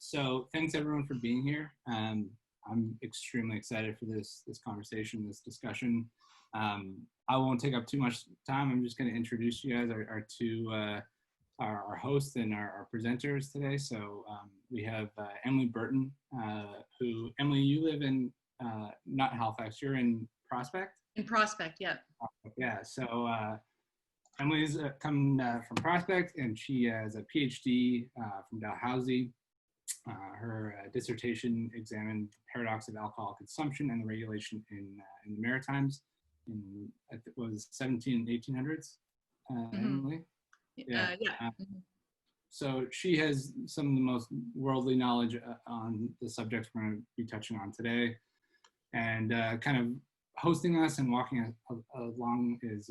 So thanks everyone for being here. I'm extremely excited for this conversation, this discussion. I won't take up too much time. I'm just going to introduce you guys, our two our hosts and our presenters today. So we have Emily Burton, who, Emily, you live in not Halifax, you're in Prospect? In Prospect, yeah. Yeah, so Emily's come from Prospect, and she has a PhD from Dalhousie. Her dissertation examined the paradox of alcohol consumption and the regulation in the Maritimes in, it was 17 and 1800s, Emily? Yeah. So she has some of the most worldly knowledge on the subjects we're going to be touching on today. And kind of hosting us and walking along is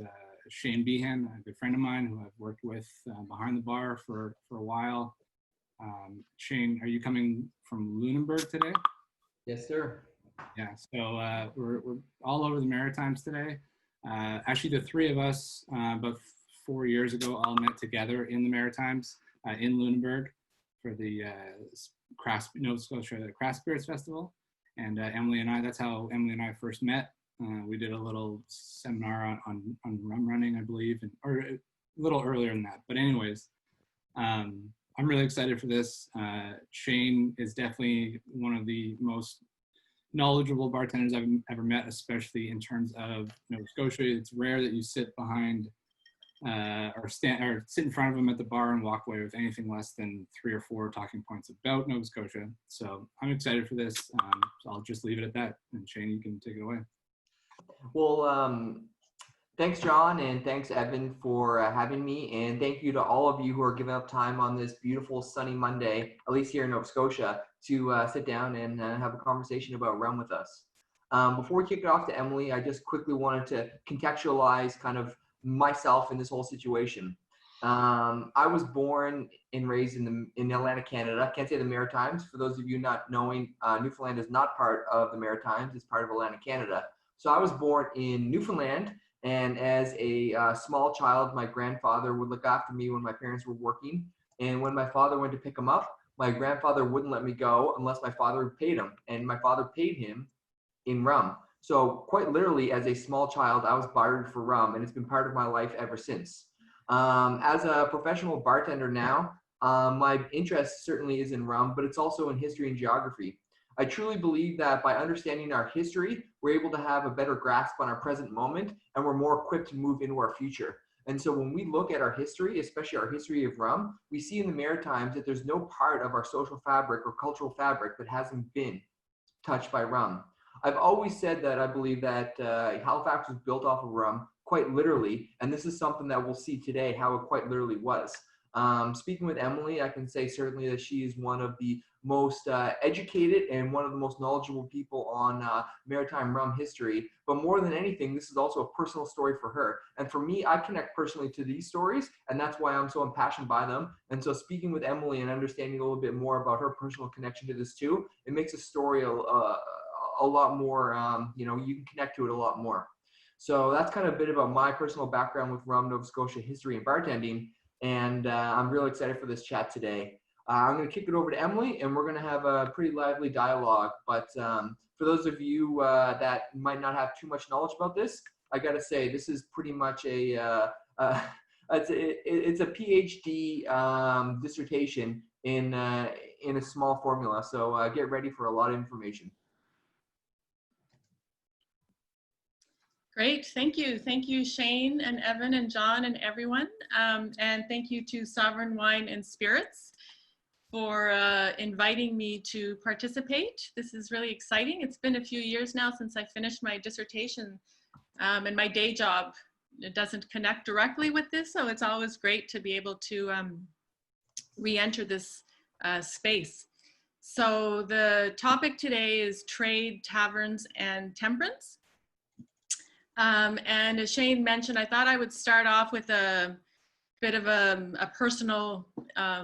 Shane Beehan, a good friend of mine who I've worked with behind the bar for a while. Shane, are you coming from Lunenburg today? Yes, sir. Yeah, so we're all over the Maritimes today. Actually, the three of us, about 4 years ago, all met together in the Maritimes in Lunenburg for the Nova Scotia Craft Spirits Festival. And Emily and I, that's how Emily and I first met. We did a little seminar on rum running, I believe, or a little earlier than that. But anyways, I'm really excited for this. Shane is definitely one of the most knowledgeable bartenders I've ever met, especially in terms of Nova Scotia. It's rare that you sit behind or sit in front of him at the bar and walk away with anything less than 3 or 4 talking points about Nova Scotia. So I'm excited for this. So I'll just leave it at that. And Shane, you can take it away. Well, thanks, John, and thanks, Evan, for having me. And thank you to all of you who are giving up time on this beautiful sunny Monday, at least here in Nova Scotia, to sit down and have a conversation about rum with us. Before we kick it off to Emily, I just quickly wanted to contextualize kind of myself in this whole situation. I was born and raised in Atlantic Canada. I can't say the Maritimes. For those of you not knowing, Newfoundland is not part of the Maritimes. It's part of Atlantic Canada. So I was born in Newfoundland. And as a small child, my grandfather would look after me when my parents were working. And when my father went to pick him up, my grandfather wouldn't let me go unless my father paid him. And my father paid him in rum. So quite literally, as a small child, I was bartered for rum, and it's been part of my life ever since. As a professional bartender now, my interest certainly is in rum, but it's also in history and geography. I truly believe that by understanding our history, we're able to have a better grasp on our present moment, and we're more equipped to move into our future. And so when we look at our history, especially our history of rum, we see in the Maritimes that there's no part of our social fabric or cultural fabric that hasn't been touched by rum. I've always said that I believe that Halifax was built off of rum, quite literally, and this is something that we'll see today, how it quite literally was. Speaking with Emily, I can say certainly that she is one of the most educated and one of the most knowledgeable people on maritime rum history. But more than anything, this is also a personal story for her. And for me, I connect personally to these stories, and that's why I'm so impassioned by them. And so speaking with Emily and understanding a little bit more about her personal connection to this too, it makes a story a lot more, you know, you can connect to it a lot more. So that's kind of a bit about my personal background with rum, Nova Scotia history and bartending. And I'm really excited for this chat today. I'm going to kick it over to Emily, and we're going to have a pretty lively dialogue. But for those of you that might not have too much knowledge about this, I got to say this is pretty much it's a PhD dissertation in a small formula. So get ready for a lot of information. Great, thank you. Thank you, Shane and Evan and John and everyone. And thank you to Sovereign Wine and Spirits for inviting me to participate. This is really exciting. It's been a few years now since I finished my dissertation, and my day job, it doesn't connect directly with this, so it's always great to be able to re-enter this space. So the topic today is trade, taverns, and temperance. And as Shane mentioned, I thought I would start off with a bit of a personal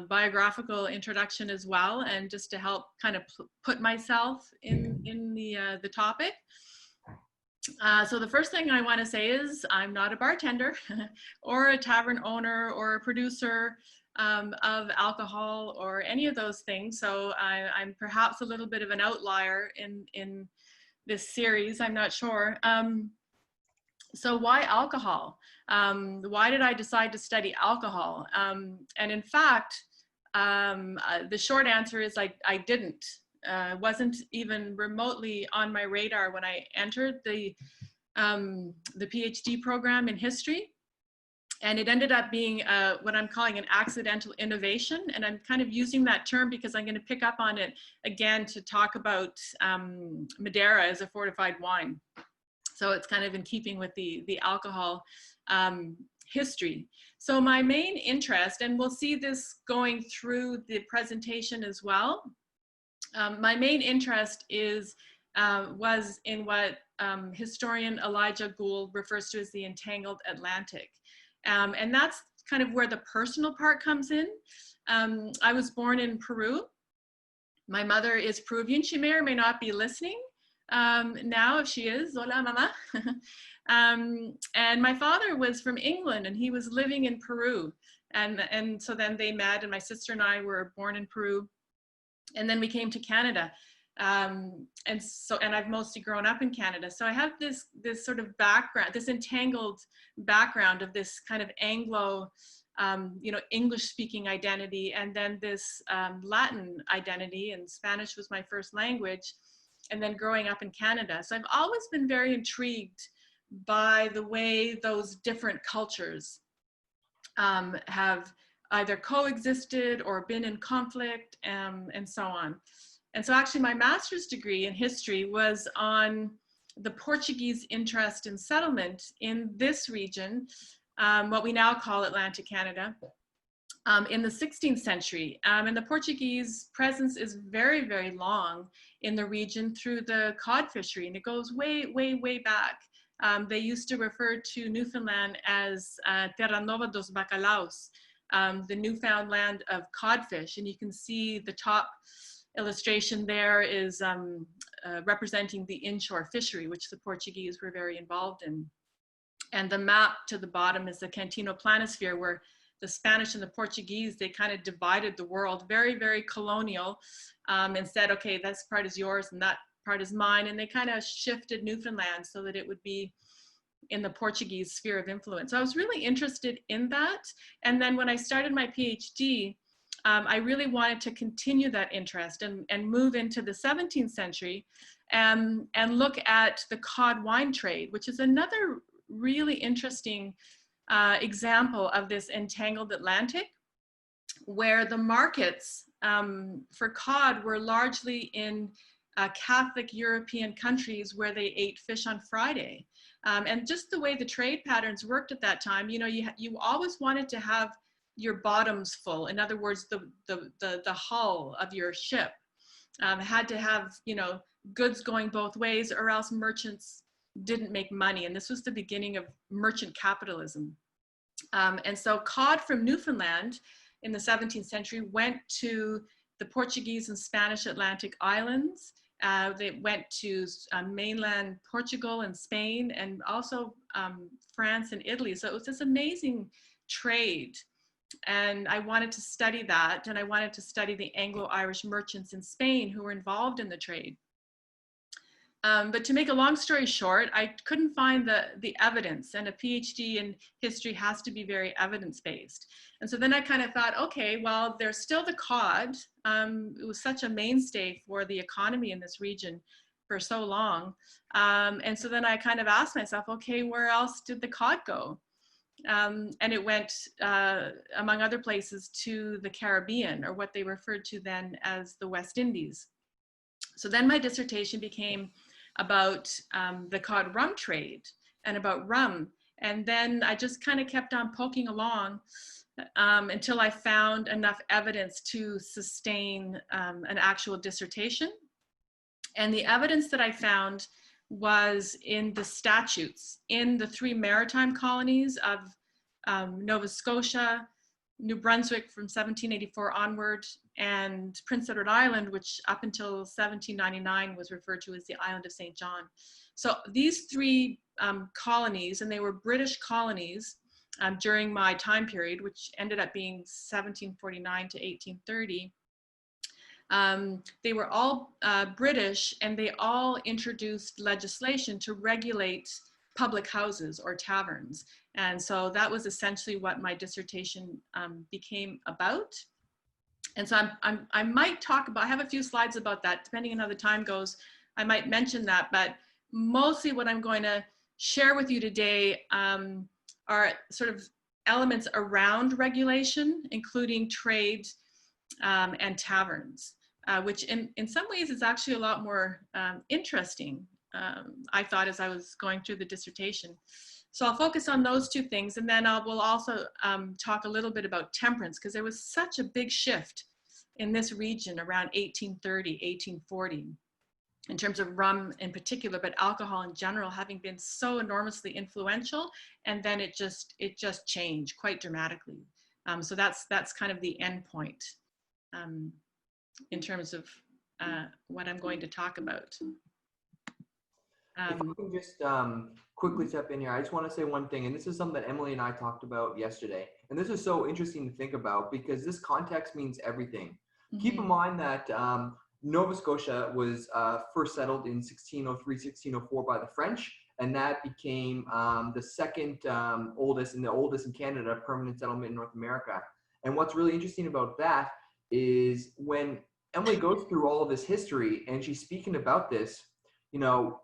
biographical introduction as well, and just to help kind of put myself in the topic. So the first thing I want to say is I'm not a bartender or a tavern owner or a producer. of alcohol or any of those things. So I'm perhaps a little bit of an outlier in this series, I'm not sure. So why alcohol? Why did I decide to study alcohol? And in fact, the short answer is I didn't. Wasn't even remotely on my radar when I entered the PhD program in history. And it ended up being what I'm calling an accidental innovation. And I'm kind of using that term because I'm going to pick up on it again to talk about Madeira as a fortified wine. So it's kind of in keeping with the alcohol history. So my main interest, and we'll see this going through the presentation as well, my main interest was in what historian Elijah Gould refers to as the entangled Atlantic. And that's kind of where the personal part comes in. I was born in Peru. My mother is Peruvian. She may or may not be listening now. If she is, hola mama. And my father was from England, and he was living in Peru. And so then they met, and my sister and I were born in Peru. And then we came to Canada. And I've mostly grown up in Canada. So I have this sort of background, this entangled background of this kind of Anglo, English speaking identity, and then this Latin identity, and Spanish was my first language, and then growing up in Canada. So I've always been very intrigued by the way those different cultures have either coexisted or been in conflict, and so on. And so actually my master's degree in history was on the Portuguese interest in settlement in this region, what we now call Atlantic Canada, in the 16th century. And the Portuguese presence is very, very long in the region through the cod fishery, and it goes way, way, way back. They used to refer to Newfoundland as Terra Nova dos Bacalaos, the Newfoundland of codfish. And you can see the top illustration there is representing the inshore fishery, which the Portuguese were very involved in. And the map to the bottom is the Cantino Planisphere, where the Spanish and the Portuguese, they kind of divided the world, very, very colonial, and said, okay, this part is yours and that part is mine. And they kind of shifted Newfoundland so that it would be in the Portuguese sphere of influence. So I was really interested in that. And then when I started my PhD, I really wanted to continue that interest and move into the 17th century and look at the cod wine trade, which is another really interesting example of this entangled Atlantic, where the markets for cod were largely in Catholic European countries where they ate fish on Friday. And just the way the trade patterns worked at that time, you always wanted to have your bottoms full. In other words, the hull of your ship had to have, goods going both ways, or else merchants didn't make money. And this was the beginning of merchant capitalism. And so cod from Newfoundland in the 17th century went to the Portuguese and Spanish Atlantic islands. They went to mainland Portugal and Spain, and also France and Italy. So it was this amazing trade. And I wanted to study that, and I wanted to study the Anglo-Irish merchants in Spain who were involved in the trade. But to make a long story short, I couldn't find the evidence, and a PhD in history has to be very evidence-based. And so then I kind of thought, okay, well, there's still the cod. It was such a mainstay for the economy in this region for so long. And so then I kind of asked myself, okay, where else did the cod go? And it went, among other places, to the Caribbean, or what they referred to then as the West Indies. So then my dissertation became about the cod rum trade and about rum. And then I just kind of kept on poking along until I found enough evidence to sustain an actual dissertation. And the evidence that I found was in the statutes in the 3 maritime colonies of Nova Scotia, New Brunswick from 1784 onward, and Prince Edward Island, which up until 1799 was referred to as the island of St. John. So these 3 colonies, and they were British colonies, during my time period, which ended up being 1749 to 1830. They were all British, and they all introduced legislation to regulate public houses or taverns. And so that was essentially what my dissertation became about. And so I might talk about, I have a few slides about that, depending on how the time goes, I might mention that, but mostly what I'm going to share with you today are sort of elements around regulation, including trade and taverns, which in some ways is actually a lot more interesting, I thought, as I was going through the dissertation. So I'll focus on those two things, and then we'll also talk a little bit about temperance, because there was such a big shift in this region around 1830, 1840, in terms of rum in particular, but alcohol in general having been so enormously influential, and then it just changed quite dramatically. So that's kind of the end point in terms of what I'm going to talk about. If I can just quickly step in here, I just want to say one thing, and this is something that Emily and I talked about yesterday. And this is so interesting to think about, because this context means everything. Mm-hmm. Keep in mind that Nova Scotia was first settled in 1603, 1604 by the French, and that became the second oldest and the oldest in Canada permanent settlement in North America. And what's really interesting about that is when Emily goes through all of this history and she's speaking about this, you know,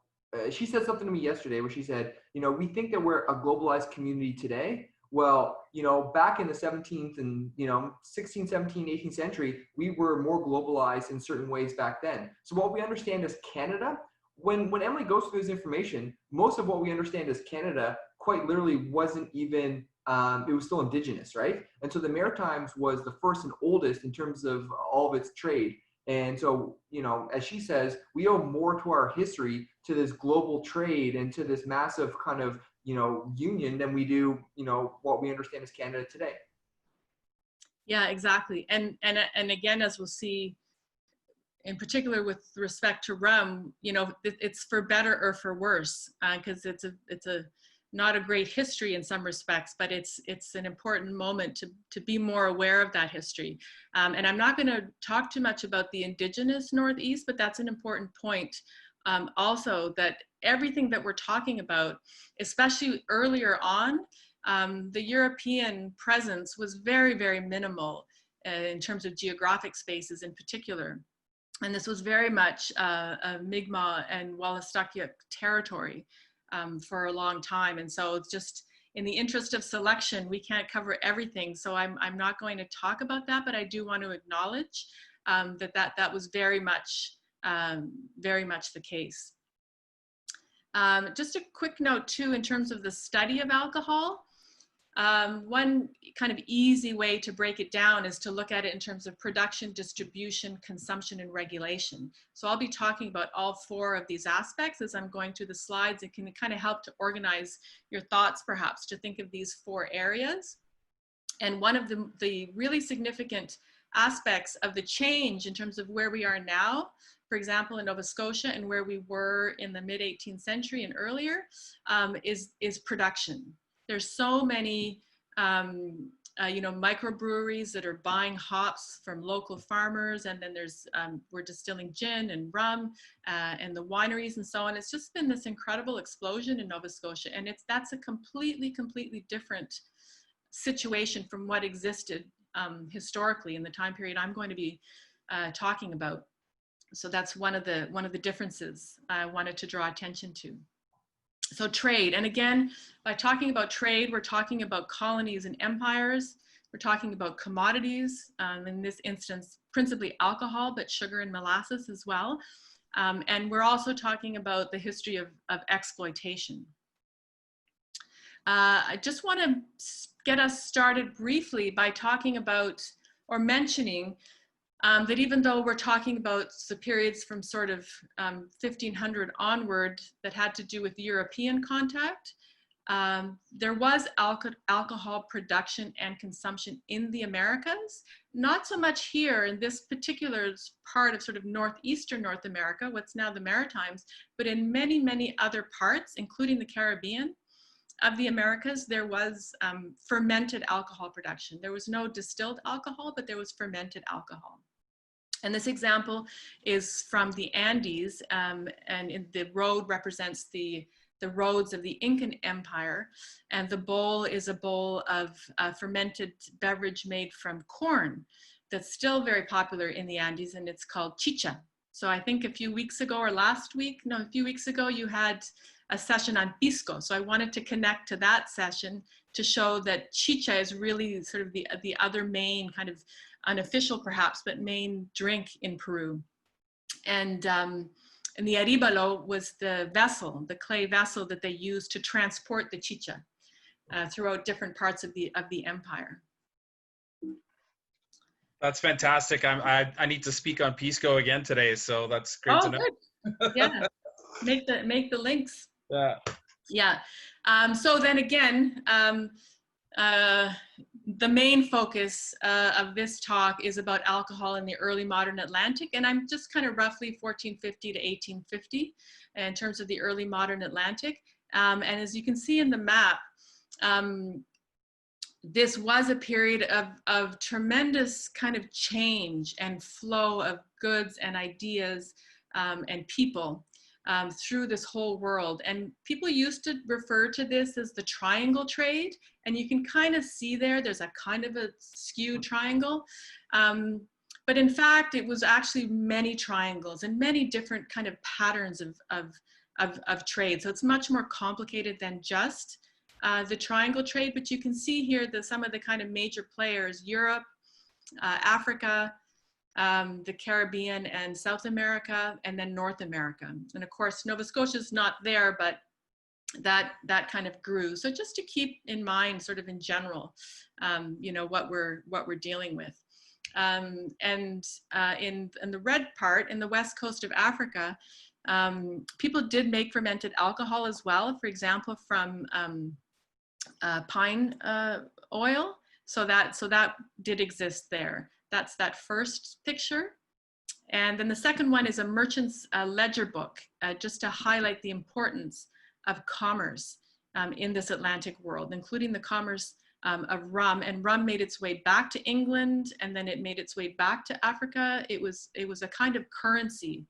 she said something to me yesterday where she said, you know, we think that we're a globalized community today. Well, you know, back in the 17th and, you know, 16th, 17th, 18th century, we were more globalized in certain ways back then. So what we understand as Canada, when Emily goes through this information, most of what we understand as Canada quite literally wasn't even, it was still indigenous, right? And so the Maritimes was the first and oldest in terms of all of its trade. And so, you know, as she says, we owe more to our history, to this global trade and to this massive kind of, you know, union than we do, you know, what we understand as Canada today. Yeah, exactly. And again, as we'll see, in particular with respect to rum, you know, it's for better or for worse, because it's a not a great history in some respects, but it's an important moment to be more aware of that history. And I'm not going to talk too much about the indigenous Northeast, but that's an important point. Also, that everything that we're talking about, especially earlier on, the European presence was very, very minimal in terms of geographic spaces in particular. And this was very much a Mi'kmaq and Wolastoqiyik territory for a long time. And so it's just in the interest of selection, we can't cover everything. So I'm not going to talk about that, but I do want to acknowledge that was very much the case. Just a quick note too, in terms of the study of alcohol, one kind of easy way to break it down is to look at it in terms of production, distribution, consumption, and regulation. So I'll be talking about all four of these aspects as I'm going through the slides. It can kind of help to organize your thoughts, perhaps, to think of these four areas. And one of the really significant aspects of the change in terms of where we are now, for example, in Nova Scotia and where we were in the mid-18th century and earlier, is production. There's so many, you know, microbreweries that are buying hops from local farmers, and then there's we're distilling gin and rum, and the wineries and so on. It's just been this incredible explosion in Nova Scotia, and that's a completely different situation from what existed historically in the time period I'm going to be talking about. So that's one of the differences I wanted to draw attention to. So trade, and again, by talking about trade, we're talking about colonies and empires. We're talking about commodities, in this instance, principally alcohol, but sugar and molasses as well. And we're also talking about the history of exploitation. I just want to get us started briefly by talking about, or mentioning, that even though we're talking about the periods from sort of 1500 onward that had to do with European contact, there was alcohol production and consumption in the Americas. Not so much here in this particular part of sort of northeastern North America, what's now the Maritimes, but in many other parts, including the Caribbean. of the Americas, there was fermented alcohol production. There was no distilled alcohol, but there was fermented alcohol. And this example is from the Andes, and the road represents the roads of the Incan Empire. And the bowl is a bowl of fermented beverage made from corn that's still very popular in the Andes, and it's called chicha. So I think a few weeks ago, you had a session on pisco. So I wanted to connect to that session to show that chicha is really sort of the other main kind of unofficial perhaps, but main drink in Peru. And the aribalo was the vessel, the clay vessel that they used to transport the chicha throughout different parts of the empire. That's fantastic. I need to speak on pisco again today, so that's great to know. Good. Yeah, make the links. Yeah. Yeah. So then again, the main focus of this talk is about alcohol in the early modern Atlantic, and I'm just kind of roughly 1450 to 1850 in terms of the early modern Atlantic. And as you can see in the map, this was a period of tremendous kind of change and flow of goods and ideas and people through this whole world. And people used to refer to this as the triangle trade. And you can kind of see there's a kind of a skewed triangle. But in fact, it was actually many triangles and many different kind of patterns of trade. So it's much more complicated than just the triangle trade, but you can see here some of the kind of major players: Europe, Africa, the Caribbean and South America, and then North America. And of course, Nova Scotia is not there, but that kind of grew. So just to keep in mind, sort of in general, you know, what we're dealing with. And in the red part, in the west coast of Africa, people did make fermented alcohol as well. For example, from pine oil. So that did exist there. That's that first picture. And then the second one is a merchant's ledger book, just to highlight the importance of commerce in this Atlantic world, including the commerce of rum. And rum made its way back to England, and then it made its way back to Africa. It was a kind of currency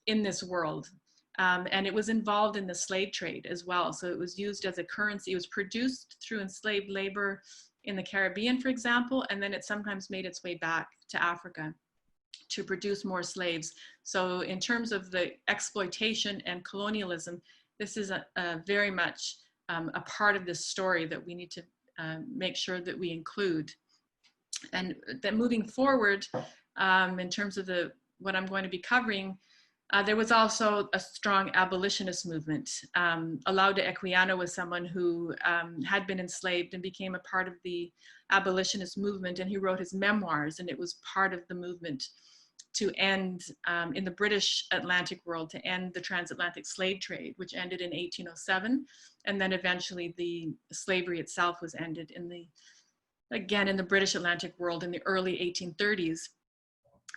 in this world. And it was involved in the slave trade as well. So it was used as a currency. It was produced through enslaved labor in the Caribbean, for example, and then it sometimes made its way back to Africa to produce more slaves. So in terms of the exploitation and colonialism, this is very much a part of this story that we need to make sure that we include. And then moving forward, in terms of what I'm going to be covering, there was also a strong abolitionist movement. Olaudah Equiano was someone who had been enslaved and became a part of the abolitionist movement, and he wrote his memoirs, and it was part of the movement to end, in the British Atlantic world, to end the transatlantic slave trade, which ended in 1807, and then eventually the slavery itself was ended in the British Atlantic world in the early 1830s.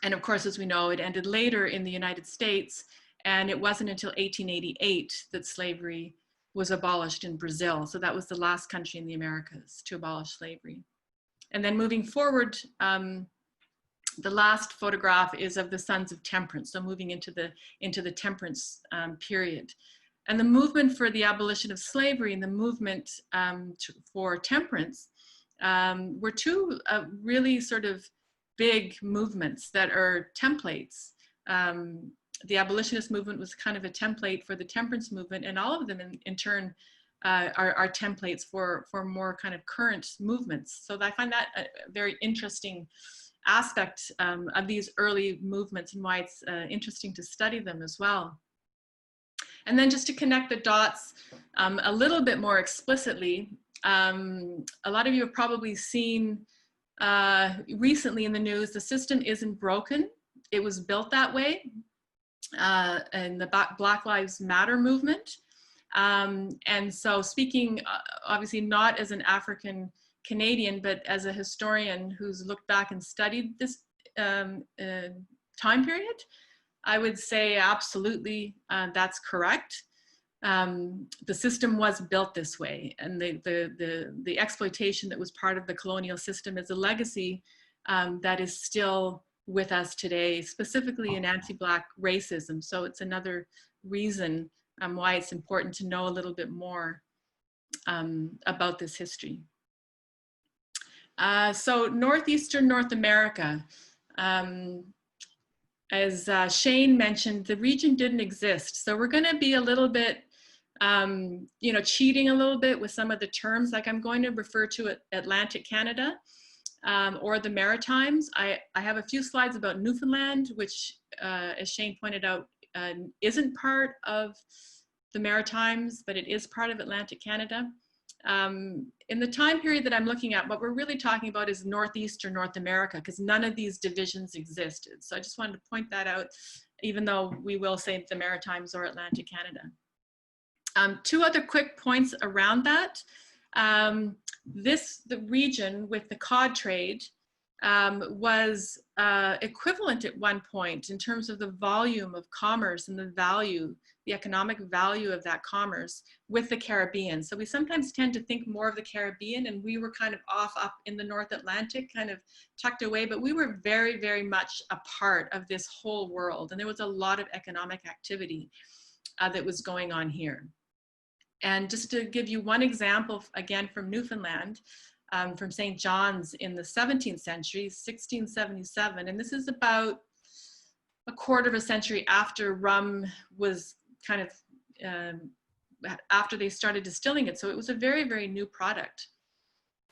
And of course, as we know, it ended later in the United States, and it wasn't until 1888 that slavery was abolished in Brazil. So that was the last country in the Americas to abolish slavery. And then moving forward, the last photograph is of the Sons of Temperance, so moving into the Temperance period. And the movement for the abolition of slavery and the movement for temperance were two really sort of big movements that are templates. The abolitionist movement was kind of a template for the temperance movement, and all of them in turn are templates for more kind of current movements. So I find that a very interesting aspect of these early movements, and why it's interesting to study them as well. And then just to connect the dots a little bit more explicitly, a lot of you have probably seen recently in the news, the system isn't broken. It was built that way in the Black Lives Matter movement. And so speaking obviously not as an African Canadian, but as a historian who's looked back and studied this time period, I would say absolutely that's correct. the system was built this way, and the exploitation that was part of the colonial system is a legacy that is still with us today, specifically in anti-Black racism. So it's another reason why it's important to know a little bit more about this history. So Northeastern North America, as Shane mentioned, the region didn't exist. So we're going to be a little bit, you know, cheating a little bit with some of the terms. Like I'm going to refer to Atlantic Canada or the Maritimes. I have a few slides about Newfoundland, which, as Shane pointed out, isn't part of the Maritimes, but it is part of Atlantic Canada. In the time period that I'm looking at, what we're really talking about is Northeastern North America, because none of these divisions existed. So I just wanted to point that out, even though we will say the Maritimes or Atlantic Canada. Two other quick points around that. The region with the cod trade was equivalent at one point in terms of the volume of commerce and the value, the economic value of that commerce with the Caribbean. So we sometimes tend to think more of the Caribbean, and we were kind of off up in the North Atlantic, kind of tucked away, but we were very, very much a part of this whole world. And there was a lot of economic activity that was going on here. And just to give you one example, again, from Newfoundland, from St. John's in the 17th century, 1677, and this is about a quarter of a century after rum was kind of, after they started distilling it. So it was a very, very new product.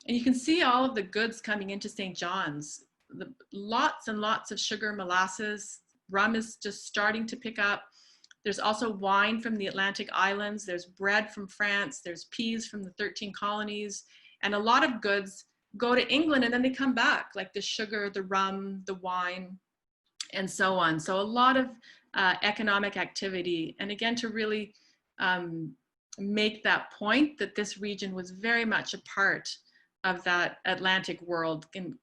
And you can see all of the goods coming into St. John's, lots and lots of sugar, molasses, rum is just starting to pick up. There's also wine from the Atlantic Islands, there's bread from France, there's peas from the 13 colonies, and a lot of goods go to England and then they come back, like the sugar, the rum, the wine, and so on. So a lot of economic activity. And again, to really make that point that this region was very much a part of that Atlantic world. And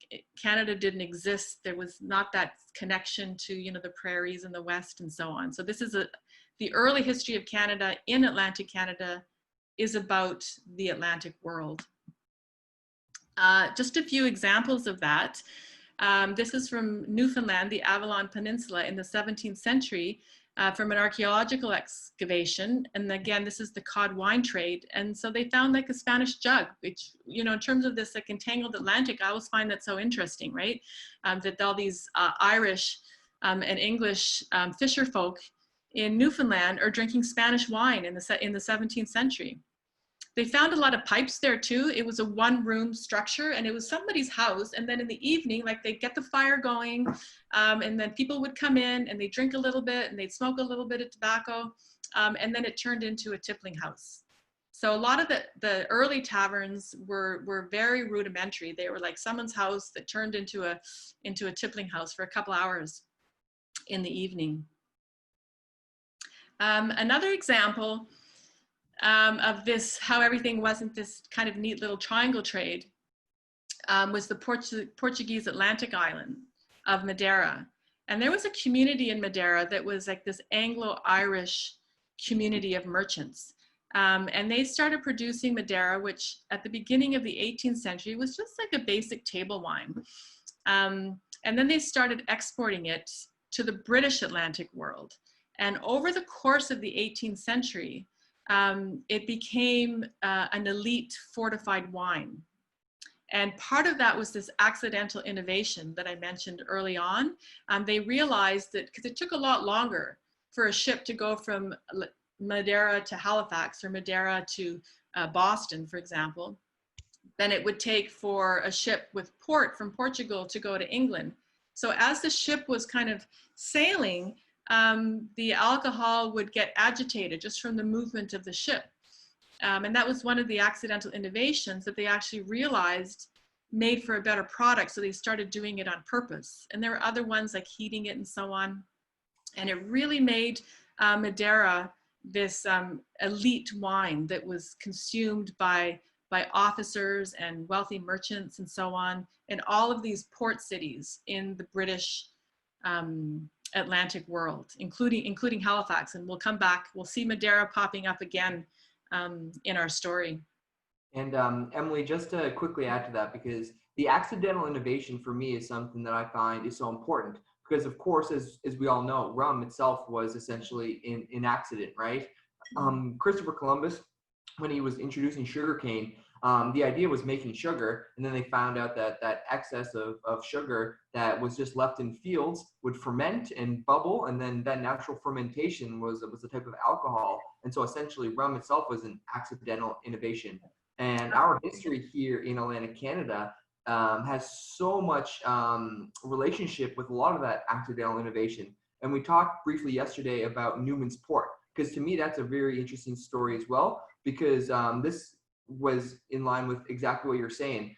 Canada didn't exist. There was not that connection to, you know, the prairies in the West and so on. So this is the early history of Canada in Atlantic Canada is about the Atlantic world. Just a few examples of that. This is from Newfoundland, the Avalon Peninsula in the 17th century, from an archaeological excavation. And again, this is the cod wine trade. And so they found like a Spanish jug, which, you know, in terms of this like entangled Atlantic, I always find that so interesting, right? That all these Irish and English fisher folk in Newfoundland are drinking Spanish wine in the 17th century. They found a lot of pipes there too. It was a one-room structure and it was somebody's house. And then in the evening, like they'd get the fire going and then people would come in and they'd drink a little bit and they'd smoke a little bit of tobacco. And then it turned into a tippling house. So a lot of the early taverns were very rudimentary. They were like someone's house that turned into a tippling house for a couple hours in the evening. Another example of this, how everything wasn't this kind of neat little triangle trade, was the Portuguese Atlantic island of Madeira. And there was a community in Madeira that was like this Anglo-Irish community of merchants. And they started producing Madeira, which at the beginning of the 18th century was just like a basic table wine. And then they started exporting it to the British Atlantic world. And over the course of the 18th century, it became an elite fortified wine. And part of that was this accidental innovation that I mentioned early on. They realized that, because it took a lot longer for a ship to go from Madeira to Halifax or Madeira to Boston, for example, than it would take for a ship with port from Portugal to go to England. So as the ship was kind of sailing, the alcohol would get agitated just from the movement of the ship. And that was one of the accidental innovations that they actually realized made for a better product. So they started doing it on purpose. And there were other ones like heating it and so on. And it really made Madeira this elite wine that was consumed by officers and wealthy merchants and so on in all of these port cities in the British Atlantic world, including Halifax. And we'll come back, we'll see Madeira popping up again in our story. And Emily, just to quickly add to that, because the accidental innovation for me is something that I find is so important, because of course, as we all know, rum itself was essentially an accident, right? Christopher Columbus, when he was introducing sugarcane, the idea was making sugar, and then they found out that excess of sugar that was just left in fields would ferment and bubble, and then that natural fermentation was a type of alcohol. And so essentially rum itself was an accidental innovation. And our history here in Atlantic Canada has so much relationship with a lot of that accidental innovation. And we talked briefly yesterday about Newman's Port, because to me that's a very interesting story as well, because this was in line with exactly what you're saying.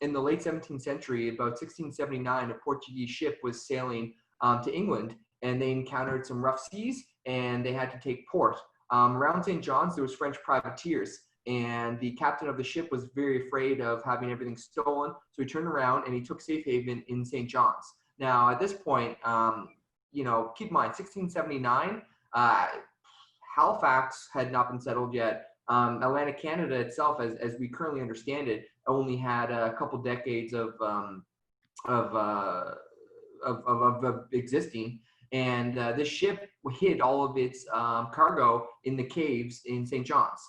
In the late 17th century, about 1679, a Portuguese ship was sailing to England, and they encountered some rough seas, and they had to take port. Around St. John's, there was French privateers, and the captain of the ship was very afraid of having everything stolen, so he turned around and he took safe haven in St. John's. Now, at this point, you know, keep in mind, 1679, Halifax had not been settled yet. Atlantic Canada itself, as we currently understand it, only had a couple decades of existing, and this ship hid all of its cargo in the caves in St. John's.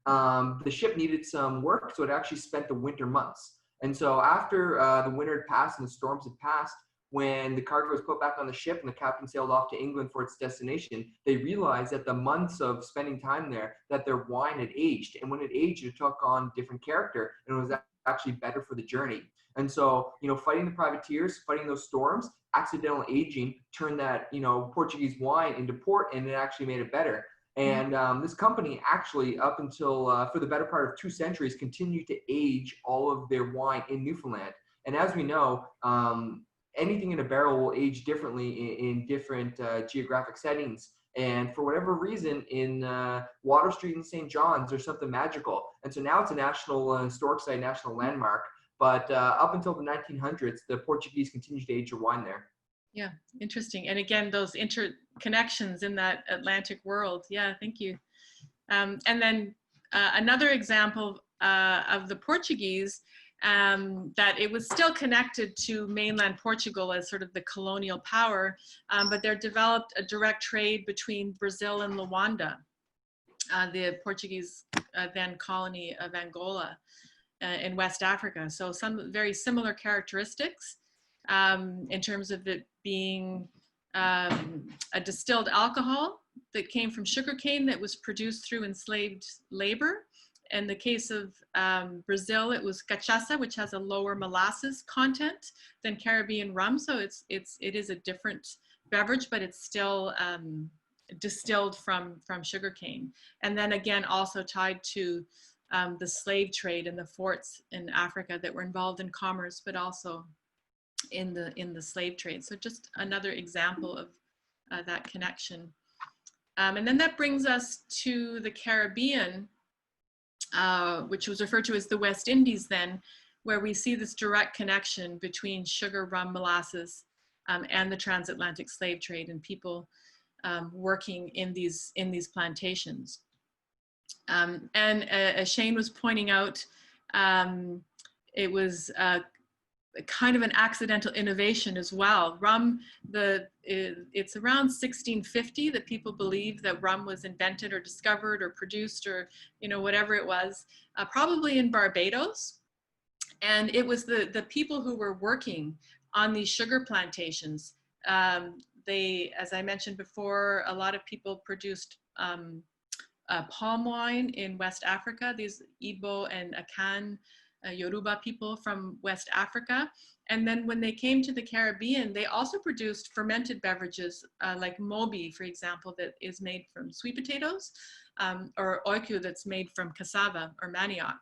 The ship needed some work, so it actually spent the winter months. And so after the winter had passed and the storms had passed, when the cargo was put back on the ship and the captain sailed off to England for its destination, they realized that the months of spending time there, that their wine had aged. And when it aged, it took on different character, and it was actually better for the journey. And so, you know, fighting the privateers, fighting those storms, accidental aging turned that, you know, Portuguese wine into port, and it actually made it better. And this company actually, up until for the better part of 2 centuries, continued to age all of their wine in Newfoundland. And as we know, anything in a barrel will age differently in different geographic settings. And for whatever reason, in Water Street in St. John's, there's something magical. And so now it's a national historic site, national landmark. But up until the 1900s, the Portuguese continued to age their wine there. Yeah, interesting. And again, those interconnections in that Atlantic world. Yeah, thank you. And then another example of the Portuguese, that it was still connected to mainland Portugal as sort of the colonial power, but there developed a direct trade between Brazil and Luanda, the Portuguese then colony of Angola in West Africa. So some very similar characteristics in terms of it being a distilled alcohol that came from sugarcane that was produced through enslaved labor. In the case of Brazil, it was cachaça, which has a lower molasses content than Caribbean rum. So it is a different beverage, but it's still distilled from sugarcane. And then again, also tied to the slave trade and the forts in Africa that were involved in commerce, but also in the slave trade. So just another example of that connection. And then that brings us to the Caribbean, which was referred to as the West Indies then, where we see this direct connection between sugar, rum, molasses, and the transatlantic slave trade and people working in these plantations. And as Shane was pointing out, it was kind of an accidental innovation as well. Rum, it's around 1650 that people believe that rum was invented or discovered or produced, or, you know, whatever it was, probably in Barbados. And it was the people who were working on these sugar plantations. They, as I mentioned before, a lot of people produced palm wine in West Africa, these Igbo and Akan Yoruba people from West Africa. And then when they came to the Caribbean, they also produced fermented beverages like mobi, for example, that is made from sweet potatoes, or oiku that's made from cassava or manioc.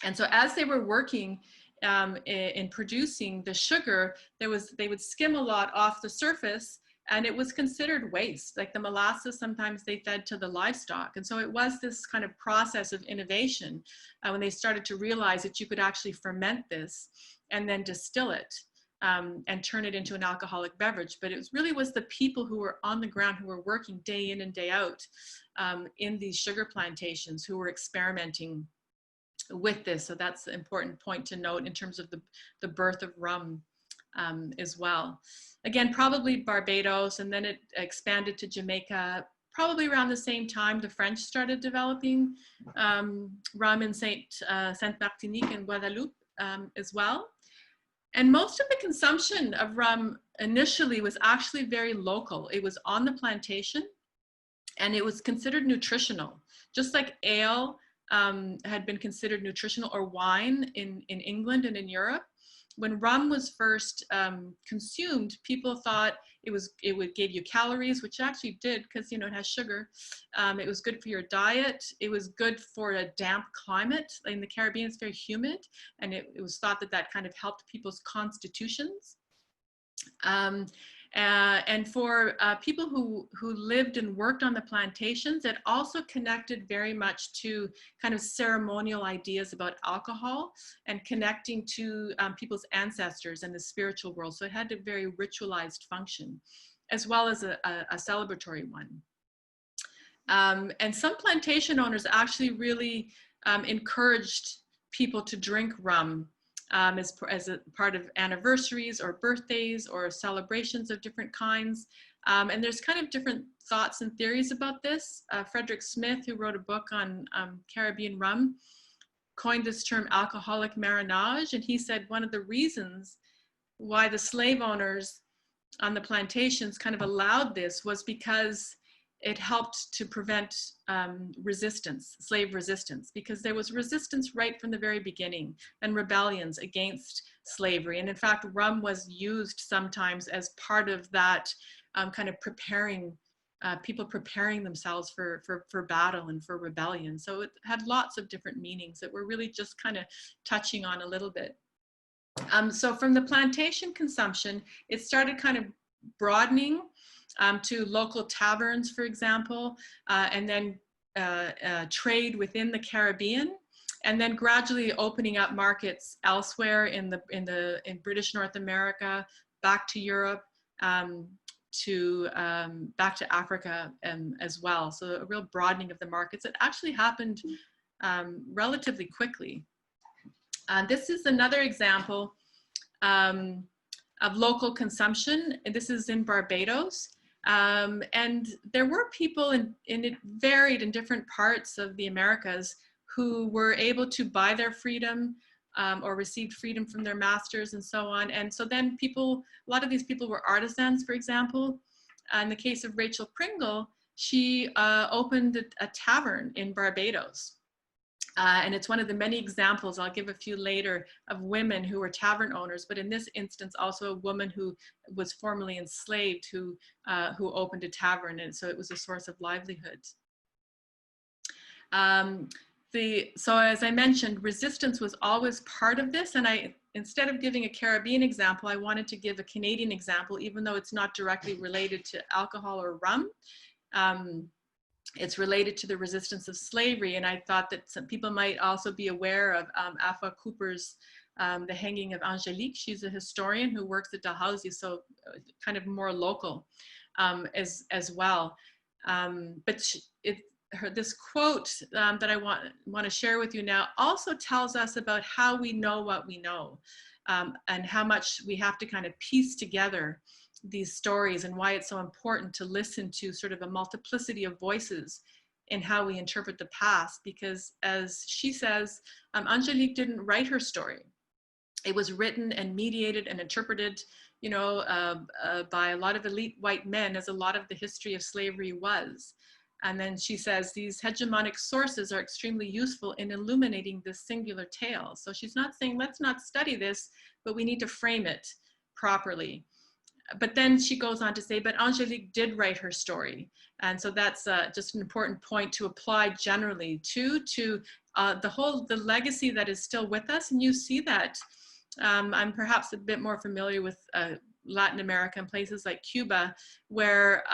And so as they were working in producing the sugar, they would skim a lot off the surface, and it was considered waste. Like the molasses, sometimes they fed to the livestock. And so it was this kind of process of innovation when they started to realize that you could actually ferment this and then distill it. and turn it into an alcoholic beverage. But it really was the people who were on the ground, who were working day in and day out in these sugar plantations, who were experimenting with this. So that's an important point to note in terms of the birth of rum as well. Again, probably Barbados, and then it expanded to Jamaica. Probably around the same time, the French started developing rum in Saint-Martinique and Guadeloupe as well. And most of the consumption of rum initially was actually very local. It was on the plantation, and it was considered nutritional, just like ale had been considered nutritional, or wine in England and in Europe. When rum was first consumed, people thought it would give you calories, which actually did, because it has sugar. It was good for your diet. It was good for a damp climate. In the Caribbean, it's very humid, and it was thought that kind of helped people's constitutions. And for people who lived and worked on the plantations, it also connected very much to kind of ceremonial ideas about alcohol and connecting to people's ancestors and the spiritual world. So it had a very ritualized function, as well as a celebratory one. And some plantation owners actually really encouraged people to drink rum as a part of anniversaries or birthdays or celebrations of different kinds. And there's kind of different thoughts and theories about this. Frederick Smith, who wrote a book on Caribbean rum, coined this term alcoholic marinage. And he said one of the reasons why the slave owners on the plantations kind of allowed this was because it helped to prevent slave resistance, because there was resistance right from the very beginning and rebellions against slavery. And in fact, rum was used sometimes as part of that kind of preparing, people preparing themselves for battle and for rebellion. So it had lots of different meanings that we're really just kind of touching on a little bit. So from the plantation consumption, it started kind of broadening to local taverns, for example, and then trade within the Caribbean, and then gradually opening up markets elsewhere in British North America, back to Europe, back to Africa as well. So a real broadening of the markets. It actually happened relatively quickly. This is another example of local consumption, and this is in Barbados. And there were people it varied in different parts of the Americas who were able to buy their freedom or received freedom from their masters and so on. And so then a lot of these people were artisans, for example. In the case of Rachel Pringle, she opened a tavern in Barbados. And it's one of the many examples, I'll give a few later, of women who were tavern owners, but in this instance, also a woman who was formerly enslaved who opened a tavern, and so it was a source of livelihood. So as I mentioned, resistance was always part of this, and instead of giving a Caribbean example, I wanted to give a Canadian example, even though it's not directly related to alcohol or rum. It's related to the resistance of slavery, and I thought that some people might also be aware of Afua Cooper's The Hanging of Angelique. She's a historian who works at Dalhousie, so kind of more local as well. But this quote that I want to share with you now also tells us about how we know what we know, and how much we have to kind of piece together these stories, and why it's so important to listen to sort of a multiplicity of voices in how we interpret the past. Because as she says, Angelique didn't write her story. It was written and mediated and interpreted, by a lot of elite white men, as a lot of the history of slavery was. And then she says, these hegemonic sources are extremely useful in illuminating this singular tale. So she's not saying, let's not study this, but we need to frame it properly. But then she goes on to say, but Angelique did write her story. And so that's just an important point to apply generally to the legacy that is still with us. And you see that. I'm perhaps a bit more familiar with Latin America and places like Cuba, where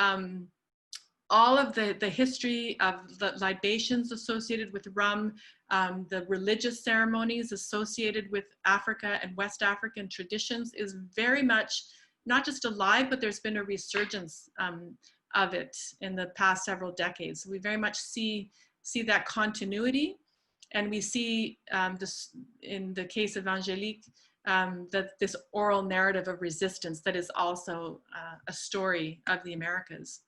all of the history of the libations associated with rum the religious ceremonies associated with Africa and West African traditions is very much not just alive, but there's been a resurgence of it in the past several decades. We very much see that continuity, and we see this in the case of Angélique, that this oral narrative of resistance that is also a story of the Americas.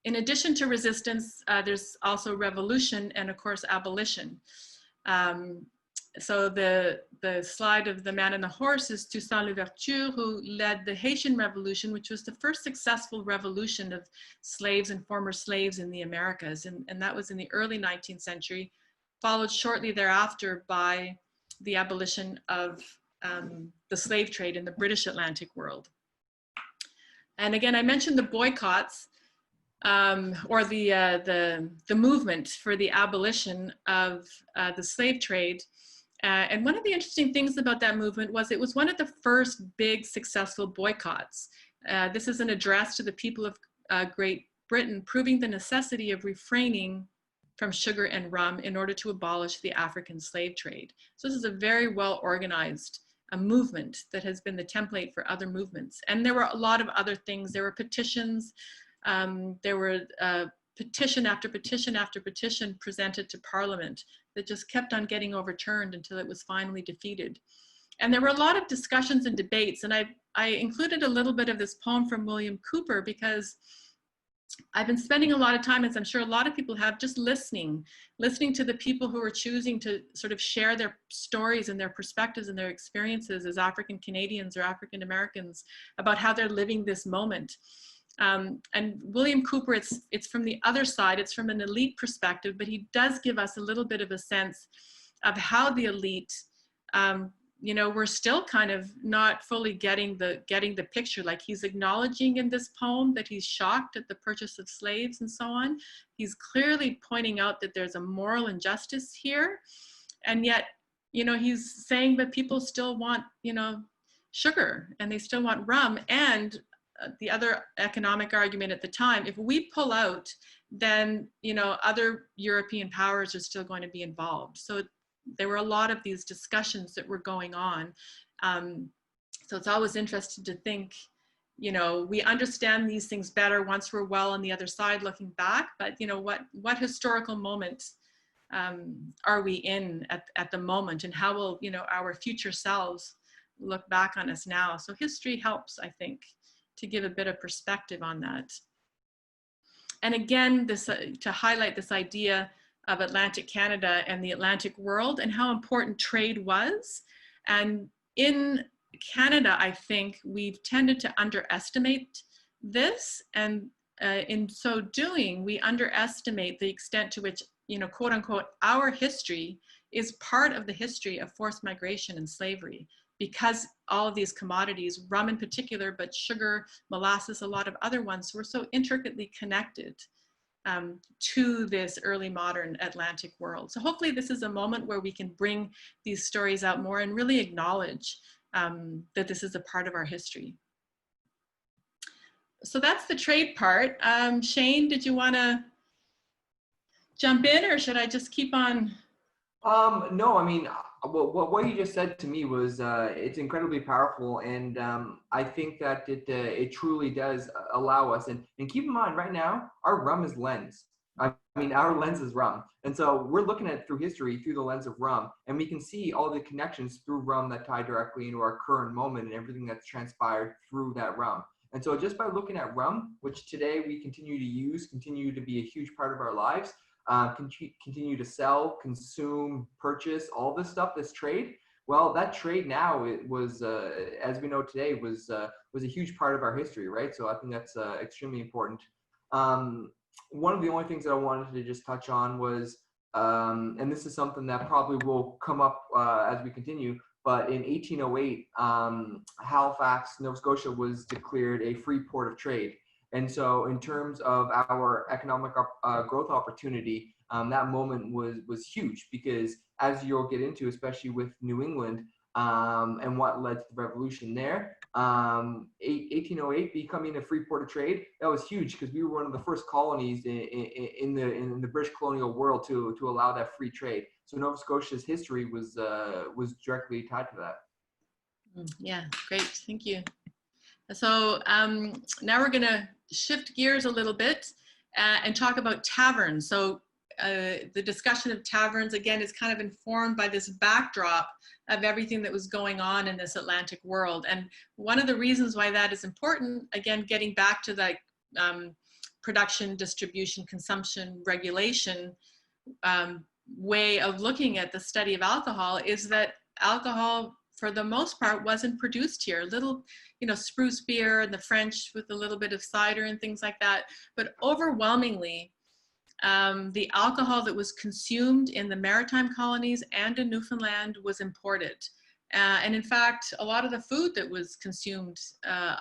In addition to resistance, there's also revolution and, of course, abolition. So the slide of the man and the horse is Toussaint Louverture, who led the Haitian Revolution, which was the first successful revolution of slaves and former slaves in the Americas. And that was in the early 19th century, followed shortly thereafter by the abolition of the slave trade in the British Atlantic world. And again, I mentioned the boycotts, or the movement for the abolition of the slave trade. And one of the interesting things about that movement was it was one of the first big successful boycotts. This is an address to the people of Great Britain, proving the necessity of refraining from sugar and rum in order to abolish the African slave trade. So this is a very well organized movement that has been the template for other movements. And there were a lot of other things. There were petitions. There were petition after petition after petition presented to Parliament that just kept on getting overturned until it was finally defeated. And there were a lot of discussions and debates, and I included a little bit of this poem from William Cooper because I've been spending a lot of time, as I'm sure a lot of people have, just listening to the people who are choosing to sort of share their stories and their perspectives and their experiences as African Canadians or African Americans about how they're living this moment. And William Cooper, it's from the other side, it's from an elite perspective, but he does give us a little bit of a sense of how the elite, you know, we're still kind of not fully getting the picture. Like, he's acknowledging in this poem that he's shocked at the purchase of slaves and so on. He's clearly pointing out that there's a moral injustice here. And yet, you know, he's saying that people still want, you know, sugar, and they still want rum. And the other economic argument at the time, if we pull out, then, you know, other European powers are still going to be involved. So there were a lot of these discussions that were going on. So it's always interesting to think, you know, we understand these things better once we're well on the other side looking back, but, you know, what historical moment are we in at the moment, and how will, you know, our future selves look back on us now? So history helps, I think, to give a bit of perspective on that. And again, this to highlight this idea of Atlantic Canada and the Atlantic world and how important trade was. And in Canada, I think we've tended to underestimate this. And in so doing, we underestimate the extent to which, you know, quote unquote, our history is part of the history of forced migration and slavery, because all of these commodities, rum in particular, but sugar, molasses, a lot of other ones, were so intricately connected to this early modern Atlantic world. So hopefully this is a moment where we can bring these stories out more and really acknowledge that this is a part of our history. So that's the trade part. Shane, did you want to jump in, or should I just keep on? No, I mean, what you just said to me was it's incredibly powerful, and I think that it truly does allow us. And keep in mind, right now, our rum is lens. I mean, our lens is rum, and so we're looking at it through history through the lens of rum, and we can see all the connections through rum that tie directly into our current moment and everything that's transpired through that rum. And so just by looking at rum, which today we continue to use, continue to be a huge part of our lives, continue to sell, consume, purchase, all this stuff, this trade. Well, that trade now, it was, as we know today, was a huge part of our history, right? So I think that's extremely important. One of the only things that I wanted to just touch on was, and this is something that probably will come up as we continue, but in 1808, Halifax, Nova Scotia was declared a free port of trade. And so in terms of our economic growth opportunity, that moment was huge, because as you'll get into, especially with New England and what led to the revolution there, 1808 becoming a free port of trade, that was huge because we were one of the first colonies in the British colonial world to allow that free trade. So Nova Scotia's history was directly tied to that. Yeah, great, thank you. So now we're going to shift gears a little bit and talk about taverns. So the discussion of taverns, again, is kind of informed by this backdrop of everything that was going on in this Atlantic world. And one of the reasons why that is important, again, getting back to the production, distribution, consumption, regulation way of looking at the study of alcohol, is that alcohol, for the most part, wasn't produced here. Little, spruce beer and the French with a little bit of cider and things like that. But overwhelmingly, the alcohol that was consumed in the Maritime colonies and in Newfoundland was imported. And in fact, a lot of the food that was consumed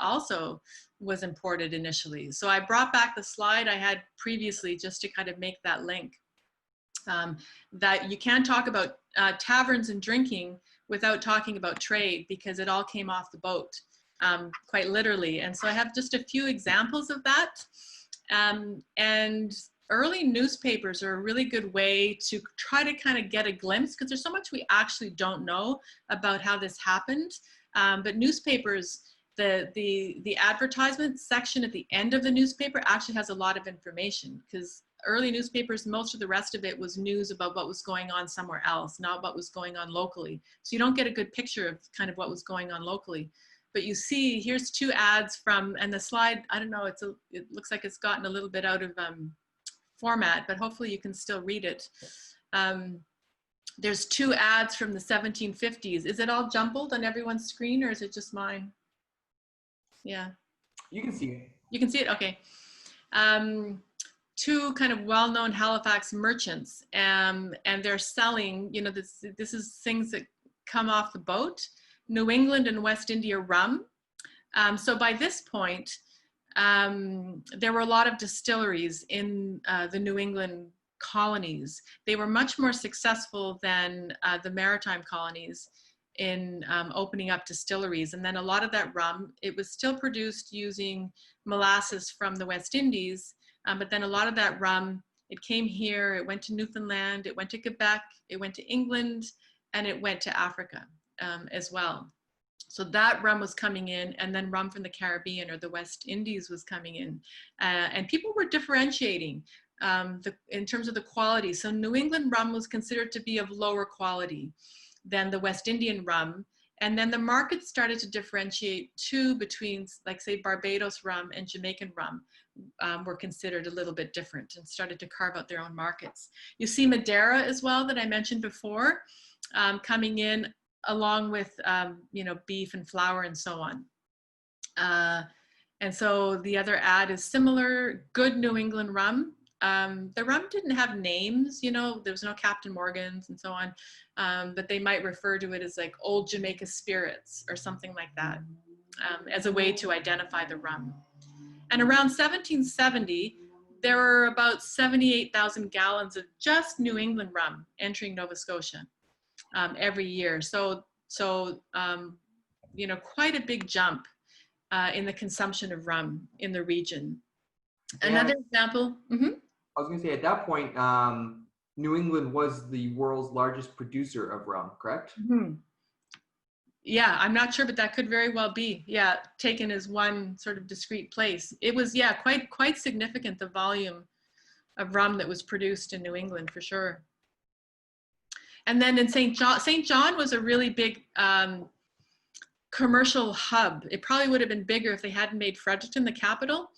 also was imported initially. So I brought back the slide I had previously just to kind of make that link. That you can't talk about taverns and drinking without talking about trade, because it all came off the boat, quite literally. And so I have just a few examples of that. And early newspapers are a really good way to try to kind of get a glimpse, because there's so much we actually don't know about how this happened. But newspapers, the advertisement section at the end of the newspaper actually has a lot of information, because early newspapers, most of the rest of it was news about what was going on somewhere else, not what was going on locally. So you don't get a good picture of kind of what was going on locally. But you see, here's two ads from, and the slide, I don't know, it looks like it's gotten a little bit out of format, but hopefully you can still read it. There's two ads from the 1750s. Is it all jumbled on everyone's screen, or is it just mine? Yeah. You can see it. You can see it, okay. Two kind of well-known Halifax merchants, and they're selling, this is things that come off the boat, New England and West India rum. So by this point, there were a lot of distilleries in the New England colonies. They were much more successful than the Maritime colonies in opening up distilleries. And then a lot of that rum, it was still produced using molasses from the West Indies, but then a lot of that rum, it came here, it went to Newfoundland, it went to Quebec, it went to England, and it went to Africa as well. So that rum was coming in, and then rum from the Caribbean or the West Indies was coming in. And people were differentiating in terms of the quality. So New England rum was considered to be of lower quality than the West Indian rum. And then the market started to differentiate too between, like, say, Barbados rum and Jamaican rum were considered a little bit different and started to carve out their own markets. You see Madeira as well, that I mentioned before, coming in along with, beef and flour and so on. And so the other ad is similar, good New England rum. The rum didn't have names, there was no Captain Morgan's and so on, but they might refer to it as like Old Jamaica Spirits or something like that, as a way to identify the rum. And around 1770, there were about 78,000 gallons of just New England rum entering Nova Scotia every year. So quite a big jump in the consumption of rum in the region. Another example. I was going to say, at that point, New England was the world's largest producer of rum, correct? Yeah, I'm not sure, but that could very well be, taken as one sort of discrete place. It was, quite significant, the volume of rum that was produced in New England, for sure. And then in St. John was a really big commercial hub. It probably would have been bigger if they hadn't made Fredericton the capital.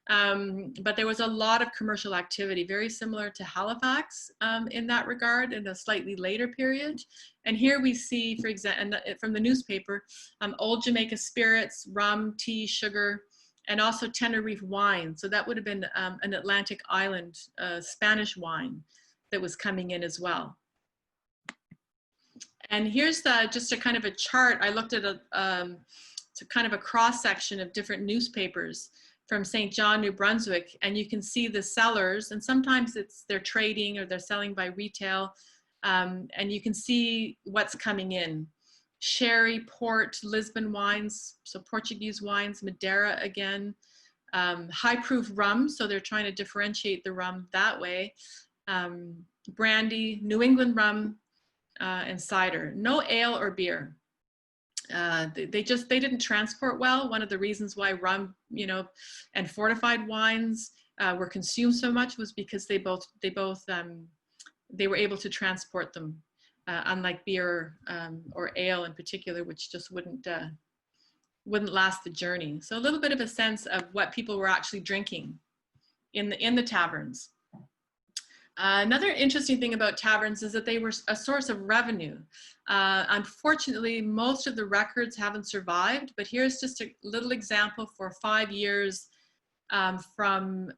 But there was a lot of commercial activity, very similar to Halifax in that regard, in a slightly later period. And here we see, for example, from the newspaper, Old Jamaica Spirits, rum, tea, sugar, and also Tenerife wine. So that would have been an Atlantic island Spanish wine that was coming in as well. And here's just a kind of a chart. I looked at it's a kind of a cross section of different newspapers from St. John, New Brunswick, and you can see the sellers, and sometimes they're trading or they're selling by retail, and you can see what's coming in. sherry, port, Lisbon wines, so Portuguese wines, Madeira again, high proof rum, so they're trying to differentiate the rum that way, brandy, New England rum, and cider. No ale or beer. They didn't transport well. One of the reasons why rum, and fortified wines were consumed so much was because they were able to transport them, unlike beer or ale in particular, which just wouldn't last the journey. So a little bit of a sense of what people were actually drinking in the taverns. Another interesting thing about taverns is that they were a source of revenue. Unfortunately, most of the records haven't survived, but here's just a little example for 5 years from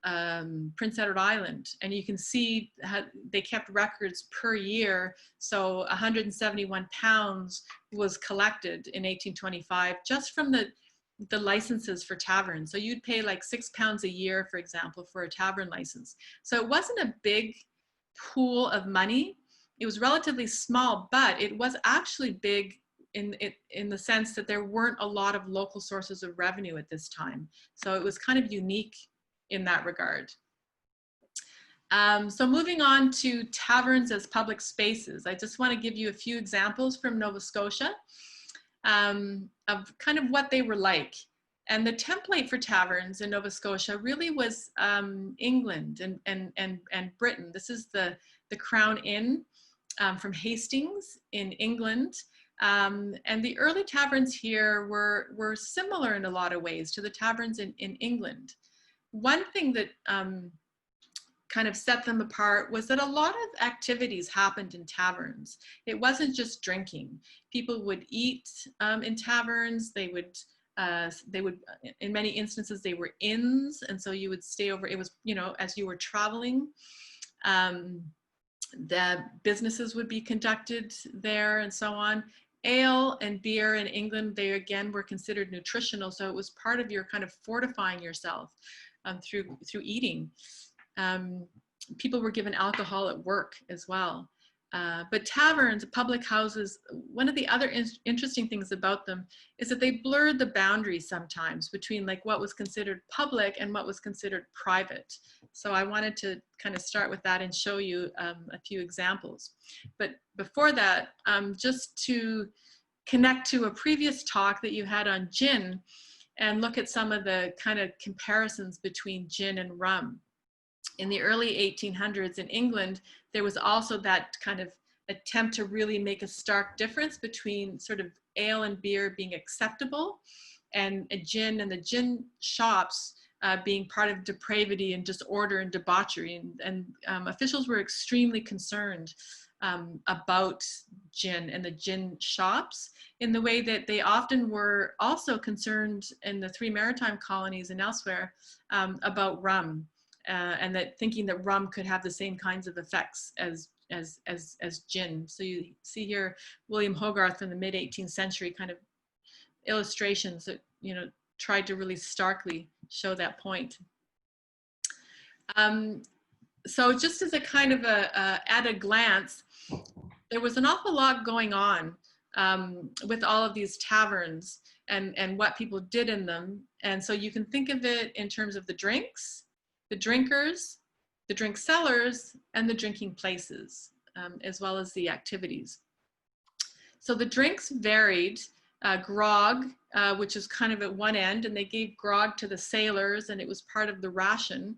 Prince Edward Island. And you can see how they kept records per year. So 171 pounds was collected in 1825 just from the licenses for taverns. So you'd pay like £6 a year, for example, for a tavern license. So it wasn't a big pool of money. It was relatively small, but it was actually big in the sense that there weren't a lot of local sources of revenue at this time. So it was kind of unique in that regard. So moving on to taverns as public spaces, I just want to give you a few examples from Nova Scotia of kind of what they were like. And the template for taverns in Nova Scotia really was England and Britain. This is the Crown Inn from Hastings in England. And the early taverns here were similar in a lot of ways to the taverns in England. One thing that kind of set them apart was that a lot of activities happened in taverns. It wasn't just drinking. People would eat in taverns. They would, in many instances, they were inns. And so you would stay over, it was, as you were traveling, the businesses would be conducted there and so on. Ale and beer in England, they again were considered nutritional. So it was part of your kind of fortifying yourself through eating. People were given alcohol at work as well. But taverns, public houses, one of the other interesting things about them is that they blurred the boundaries sometimes between like what was considered public and what was considered private. So I wanted to kind of start with that and show you a few examples. But before that, just to connect to a previous talk that you had on gin and look at some of the kind of comparisons between gin and rum. In the early 1800s in England, there was also that kind of attempt to really make a stark difference between sort of ale and beer being acceptable and a gin and the gin shops being part of depravity and disorder and debauchery. And officials were extremely concerned about gin and the gin shops in the way that they often were also concerned in the 3 maritime colonies and elsewhere about rum. And that thinking that rum could have the same kinds of effects as gin. So you see here William Hogarth in the mid 18th century kind of illustrations that tried to really starkly show that point. So just as a kind of at a glance, there was an awful lot going on with all of these taverns and what people did in them. And so you can think of it in terms of the drinks, the drinkers, the drink sellers, and the drinking places, as well as the activities. So the drinks varied. Grog, which is kind of at one end, and they gave grog to the sailors, and it was part of the ration.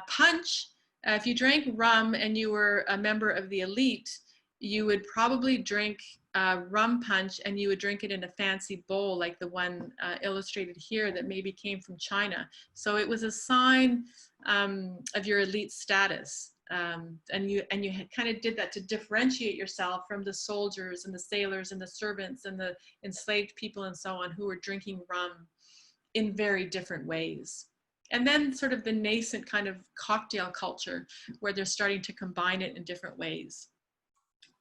Punch, if you drank rum and you were a member of the elite, you would probably drink rum punch, and you would drink it in a fancy bowl like the one illustrated here that maybe came from China. So it was a sign of your elite status. And you kind of did that to differentiate yourself from the soldiers and the sailors and the servants and the enslaved people and so on who were drinking rum in very different ways. And then sort of the nascent kind of cocktail culture where they're starting to combine it in different ways.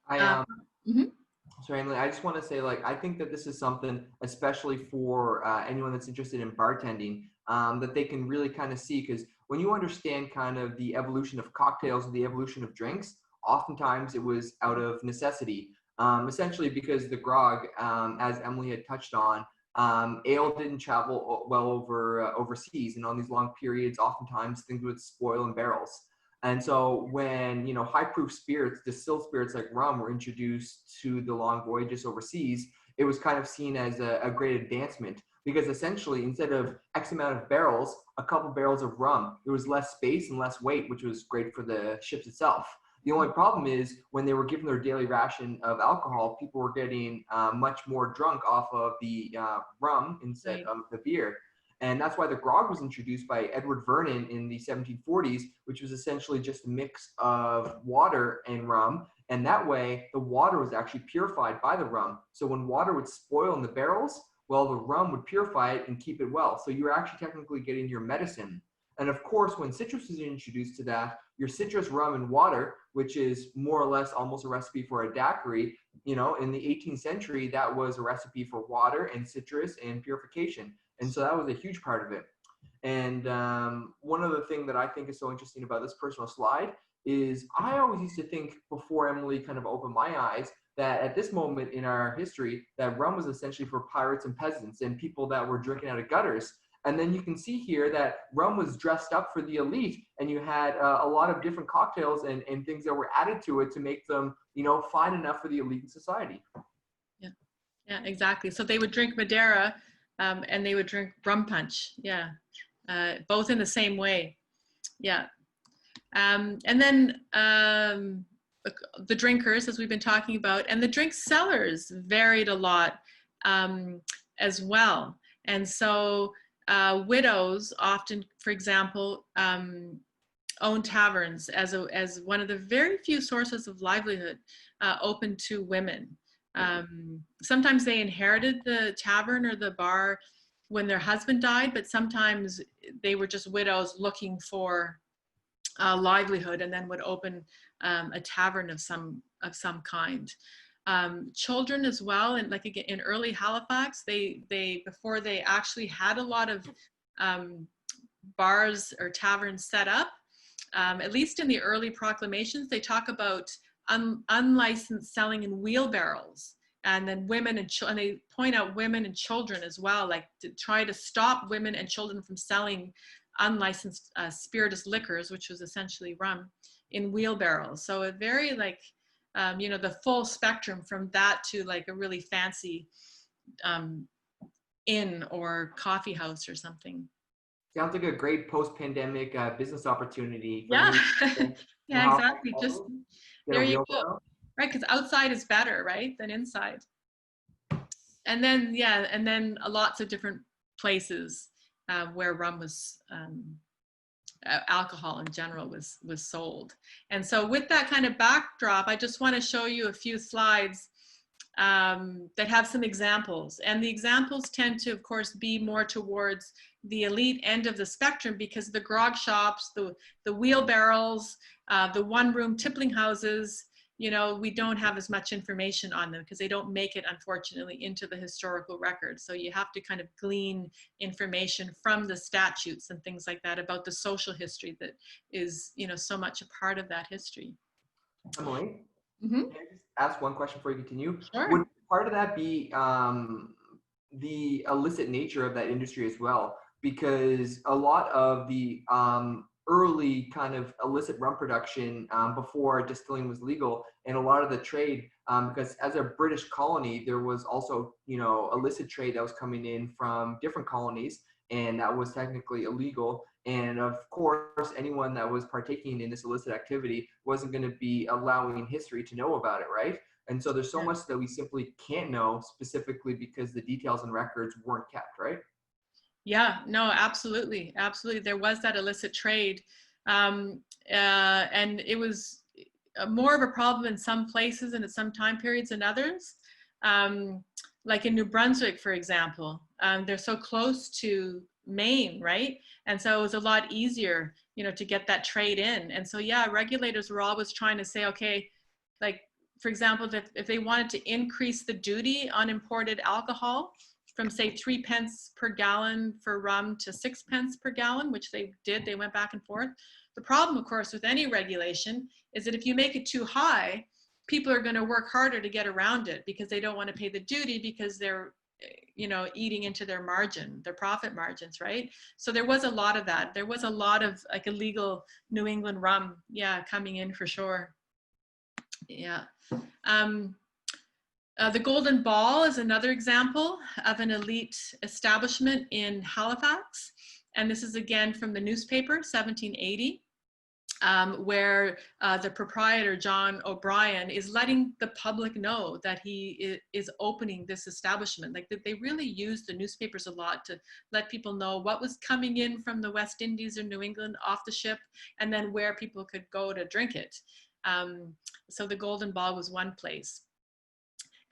Sorry, Emily, I just want to say, I think that this is something, especially for anyone that's interested in bartending, that they can really kind of see, because when you understand kind of the evolution of cocktails and the evolution of drinks, oftentimes it was out of necessity. essentially because the grog, as Emily had touched on, ale didn't travel well overseas, and on these long periods, oftentimes things would spoil in barrels. And so when, you know, high proof spirits, distilled spirits like rum were introduced to the long voyages overseas, it was kind of seen as a great advancement, because essentially instead of X amount of barrels, a couple barrels of rum, there was less space and less weight, which was great for the ships itself. The only problem is when they were given their daily ration of alcohol, people were getting much more drunk off of the rum instead of the beer. And that's why the grog was introduced by Edward Vernon in the 1740s, which was essentially just a mix of water and rum. And that way, the water was actually purified by the rum. So when water would spoil in the barrels, well, the rum would purify it and keep it well. So you're actually technically getting your medicine. And of course, when citrus was introduced to that, your citrus, rum, and water, which is more or less almost a recipe for a daiquiri, you know, in the 18th century, that was a recipe for water and citrus and purification. And so that was a huge part of it. And one other thing that I think is so interesting about this personal slide is I always used to think, before Emily kind of opened my eyes, that at this moment in our history, that rum was essentially for pirates and peasants and people that were drinking out of gutters. And then you can see here that rum was dressed up for the elite, and you had a lot of different cocktails and things that were added to it to make them, you know, fine enough for the elite in society. Yeah, exactly. So they would drink Madeira, and they would drink rum punch. Yeah, both in the same way. Yeah. And then the drinkers, as we've been talking about, and the drink sellers varied a lot as well. And so widows often, for example, own taverns as one of the very few sources of livelihood open to women. Sometimes they inherited the tavern or the bar when their husband died, but sometimes they were just widows looking for livelihood, and then would open a tavern of some kind. Children as well, and like again in early Halifax, they before they actually had a lot of bars or taverns set up, at least in the early proclamations, they talk about unlicensed selling in wheelbarrows, and then women and children, and they point out women and children as well, like to try to stop women and children from selling unlicensed spirituous liquors, which was essentially rum, in wheelbarrows. So a very like, you know, the full spectrum from that to like a really fancy inn or coffee house or something. Sounds like a great post-pandemic business opportunity. Yeah, yeah, exactly. Just there you go. Right, because outside is better, right, than inside. And then, yeah, and then lots of different places where rum was, alcohol in general was sold. And so with that kind of backdrop, I just want to show you a few slides that have some examples. And the examples tend to, of course, be more towards the elite end of the spectrum, because the grog shops, the wheelbarrows, the one-room tippling houses, you know, we don't have as much information on them because they don't make it, unfortunately, into the historical record. So you have to kind of glean information from the statutes and things like that about the social history that is, you know, so much a part of that history. Emily, can I just ask one question before you continue? Sure. Would part of that be the illicit nature of that industry as well? Because a lot of the early kind of illicit rum production before distilling was legal, and a lot of the trade, because as a British colony, there was also, you know, illicit trade that was coming in from different colonies, and that was technically illegal. And of course, anyone that was partaking in this illicit activity wasn't going to be allowing history to know about it, right? And so there's so much that we simply can't know, specifically because the details and records weren't kept, right? Yeah, no, absolutely. Absolutely. There was that illicit trade. And it was more of a problem in some places and at some time periods than others. Like in New Brunswick, for example, they're so close to Maine, right? And so it was a lot easier, you know, to get that trade in. And so, yeah, regulators were always trying to say, okay, like, for example, if they wanted to increase the duty on imported alcohol, from say 3 pence per gallon for rum to 6 pence per gallon, which they did, they went back and forth. The problem, of course, with any regulation is that if you make it too high, people are going to work harder to get around it because they don't want to pay the duty because they're, you know, eating into their margin, their profit margins, right? So there was a lot of that. There was a lot of like illegal New England rum, yeah, coming in for sure. Yeah. The Golden Ball is another example of an elite establishment in Halifax. And this is again from the newspaper, 1780. Where the proprietor, John O'Brien, is letting the public know that he is opening this establishment. Like that they really used the newspapers a lot to let people know what was coming in from the West Indies or New England off the ship, and then where people could go to drink it. So the Golden Ball was one place.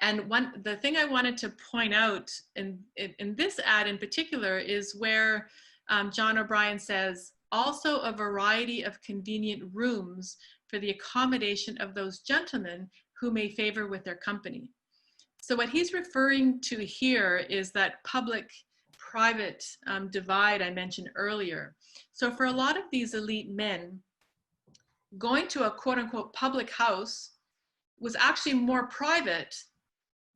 And the thing I wanted to point out in this ad in particular is where John O'Brien says, also a variety of convenient rooms for the accommodation of those gentlemen who may favor with their company. So what he's referring to here is that public-private divide I mentioned earlier. So for a lot of these elite men, going to a quote-unquote public house was actually more private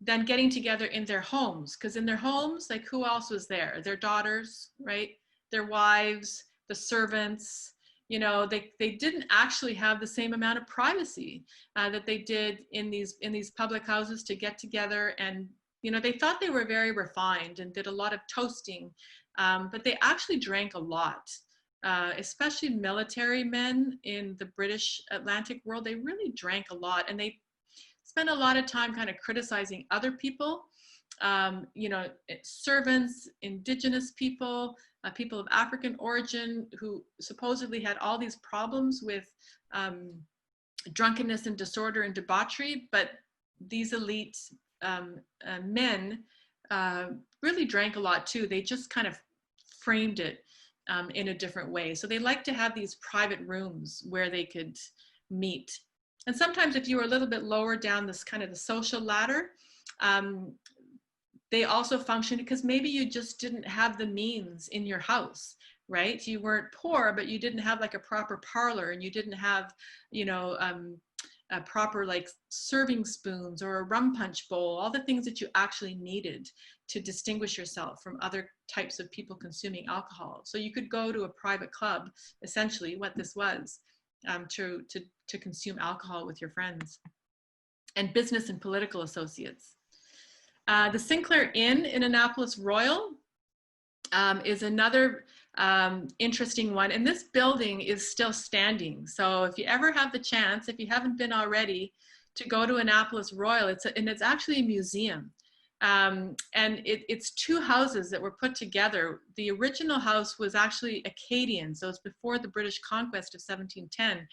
than getting together in their homes, because in their homes, like who else was there? Their daughters, right? Their wives, the servants, you know, they didn't actually have the same amount of privacy that they did in these public houses to get together. And, you know, they thought they were very refined and did a lot of toasting, but they actually drank a lot, especially military men in the British Atlantic world. They really drank a lot, and they spent a lot of time kind of criticizing other people, you know, servants, indigenous people, people of African origin who supposedly had all these problems with drunkenness and disorder and debauchery, but these elite men really drank a lot too. They just kind of framed it in a different way. So they like to have these private rooms where they could meet. And sometimes if you were a little bit lower down this kind of the social ladder, they also functioned because maybe you just didn't have the means in your house, right? You weren't poor, but you didn't have like a proper parlor, and you didn't have, you know, a proper like serving spoons or a rum punch bowl, all the things that you actually needed to distinguish yourself from other types of people consuming alcohol. So you could go to a private club, essentially what this was, to consume alcohol with your friends. And business and political associates. The Sinkler Inn in Annapolis Royal is another interesting one. And this building is still standing. So if you ever have the chance, if you haven't been already, to go to Annapolis Royal, it's actually a museum. And it's two houses that were put together. The original house was actually Acadian, so it's before the British conquest of 1710.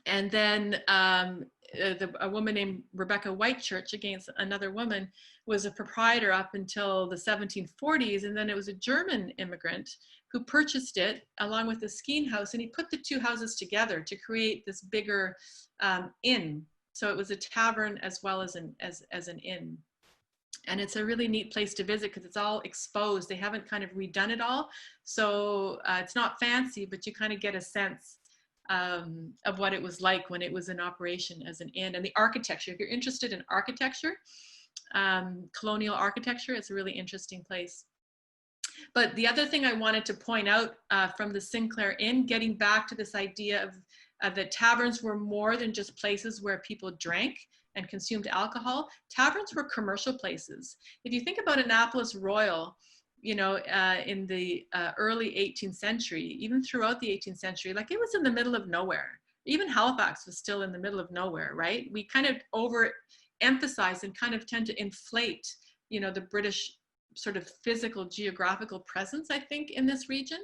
And then a woman named Rebecca Whitechurch, against another woman, was a proprietor up until the 1740s. And then it was a German immigrant who purchased it along with the Skene house, and he put the two houses together to create this bigger inn. So it was a tavern as well as an inn. And it's a really neat place to visit because it's all exposed. They haven't kind of redone it all. So it's not fancy, but you kind of get a sense of what it was like when it was in operation as an inn. And the architecture, if you're interested in architecture, colonial architecture, it's a really interesting place. But the other thing I wanted to point out from the Sinkler Inn, getting back to this idea of that taverns were more than just places where people drank and consumed alcohol. Taverns were commercial places. If you think about Annapolis Royal, you know, in the early 18th century, even throughout the 18th century, like it was in the middle of nowhere. Even Halifax was still in the middle of nowhere, right? We kind of overemphasize and kind of tend to inflate, you know, the British sort of physical geographical presence, I think, in this region.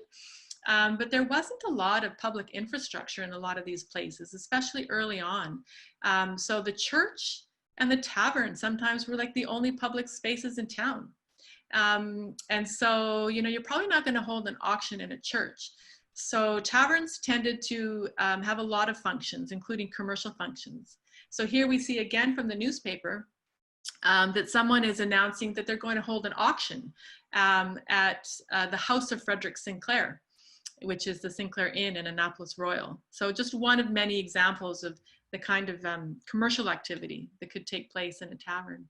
But there wasn't a lot of public infrastructure in a lot of these places, especially early on. So the church and the tavern sometimes were like the only public spaces in town. And so, you know, you're probably not going to hold an auction in a church. So taverns tended to have a lot of functions, including commercial functions. So here we see again from the newspaper that someone is announcing that they're going to hold an auction at the house of Frederick Sinclair, which is the Sinkler Inn in Annapolis Royal. So just one of many examples of the kind of commercial activity that could take place in a tavern.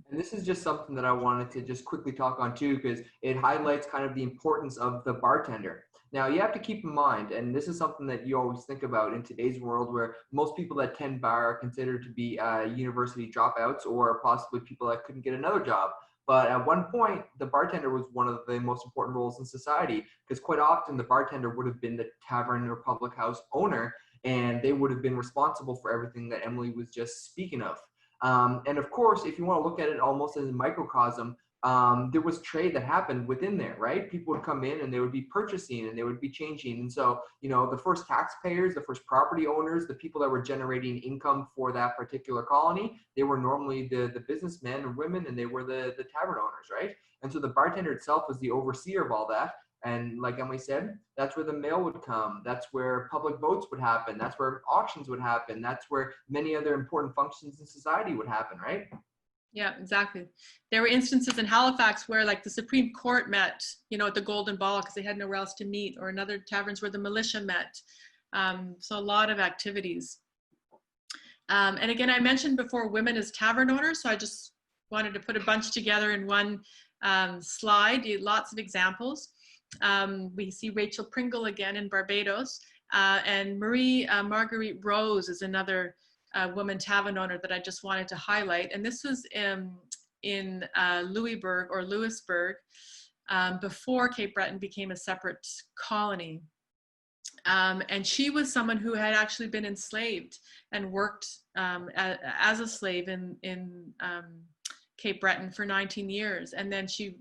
And this is just something that I wanted to just quickly talk on too, because it highlights kind of the importance of the bartender. Now, you have to keep in mind, and this is something that you always think about in today's world, where most people that tend bar are considered to be university dropouts or possibly people that couldn't get another job. But at one point, the bartender was one of the most important roles in society, because quite often the bartender would have been the tavern or public house owner, and they would have been responsible for everything that Emily was just speaking of. And of course, if you want to look at it almost as a microcosm, there was trade that happened within there, right? People would come in and they would be purchasing and they would be changing. And so, you know, the first taxpayers, the first property owners, the people that were generating income for that particular colony, they were normally the businessmen and women, and they were the tavern owners, right? And so the bartender itself was the overseer of all that. And like Emily said, that's where the mail would come. That's where public votes would happen. That's where auctions would happen. That's where many other important functions in society would happen, right? Yeah, exactly. There were instances in Halifax where like the Supreme Court met, you know, at the Golden Ball because they had nowhere else to meet, or in other taverns where the militia met. So a lot of activities. And again, I mentioned before women as tavern owners, so I just wanted to put a bunch together in one slide. Lots of examples. We see Rachel Pringle again in Barbados, and Marie Marguerite Rose is another woman tavern owner that I just wanted to highlight. And this was in Louisburg before Cape Breton became a separate colony. And she was someone who had actually been enslaved and worked as a slave in Cape Breton for 19 years. And then she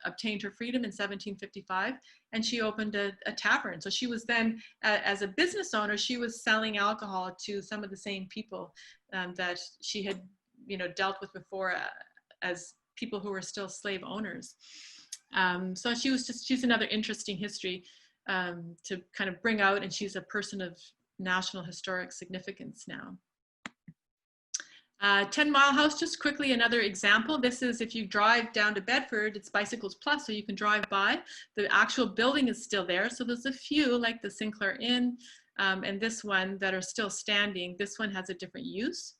obtained her freedom in 1755, and she opened a tavern. So she was then, as a business owner, she was selling alcohol to some of the same people that she had, you know, dealt with before as people who were still slave owners. So she's another interesting history to kind of bring out, and she's a person of national historic significance now. 10 Mile House, just quickly, another example. This is if you drive down to Bedford, it's Bicycles Plus, so you can drive by. The actual building is still there. So there's a few like the Sinkler Inn and this one that are still standing. This one has a different use.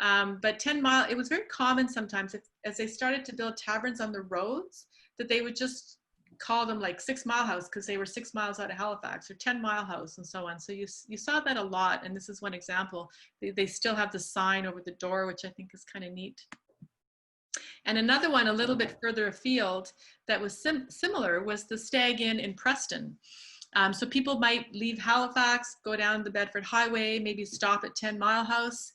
But 10 Mile, it was very common sometimes as they started to build taverns on the roads that they would just call them like 6 Mile House because they were 6 miles out of Halifax, or 10 Mile House and so on. So you saw that a lot, and this is one example. They still have the sign over the door, which I think is kind of neat. And another one a little bit further afield that was similar was the Stag Inn in Preston. So people might leave Halifax, go down the Bedford Highway, maybe stop at 10 Mile House,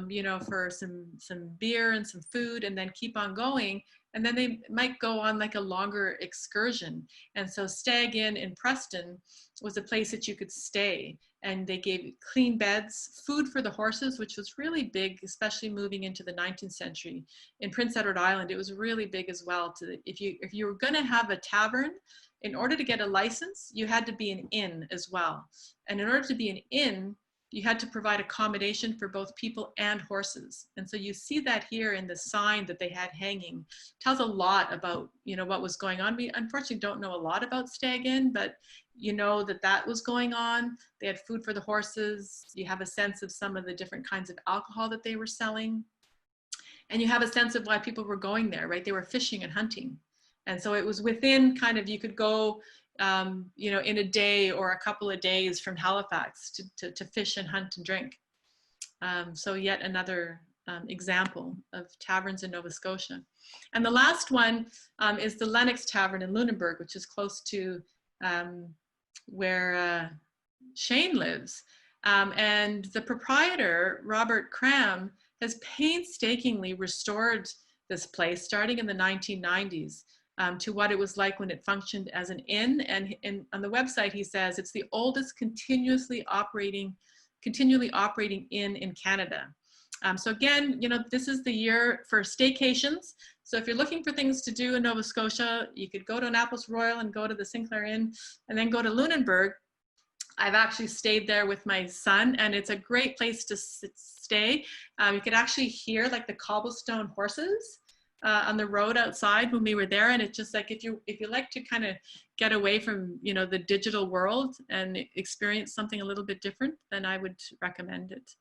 you know, for some beer and some food, and then keep on going. And then they might go on like a longer excursion. And so Stag Inn in Preston was a place that you could stay. And they gave clean beds, food for the horses, which was really big, especially moving into the 19th century. In Prince Edward Island, it was really big as well. If you were going to have a tavern, in order to get a license, you had to be an inn as well. And in order to be an inn, you had to provide accommodation for both people and horses. And so you see that here in the sign that they had hanging. It tells a lot about, you know, what was going on. We unfortunately don't know a lot about Stag Inn, but you know that was going on. They had food for the horses. You have a sense of some of the different kinds of alcohol that they were selling. And you have a sense of why people were going there, right? They were fishing and hunting. And so it was within kind of, you could go you know, in a day or a couple of days from Halifax to fish and hunt and drink. So yet another example of taverns in Nova Scotia. And the last one is the Lennox Tavern in Lunenburg, which is close to where Shane lives. And the proprietor, Robert Cram, has painstakingly restored this place starting in the 1990s. To what it was like when it functioned as an inn. And on the website, he says it's the oldest continually operating inn in Canada. So again, you know, this is the year for staycations. So if you're looking for things to do in Nova Scotia, you could go to Annapolis Royal and go to the Sinkler Inn, and then go to Lunenburg. I've actually stayed there with my son, and it's a great place to stay. You could actually hear like the cobblestone horses on the road outside when we were there. And it's just like, if you like to kind of get away from, you know, the digital world and experience something a little bit different, then I would recommend it.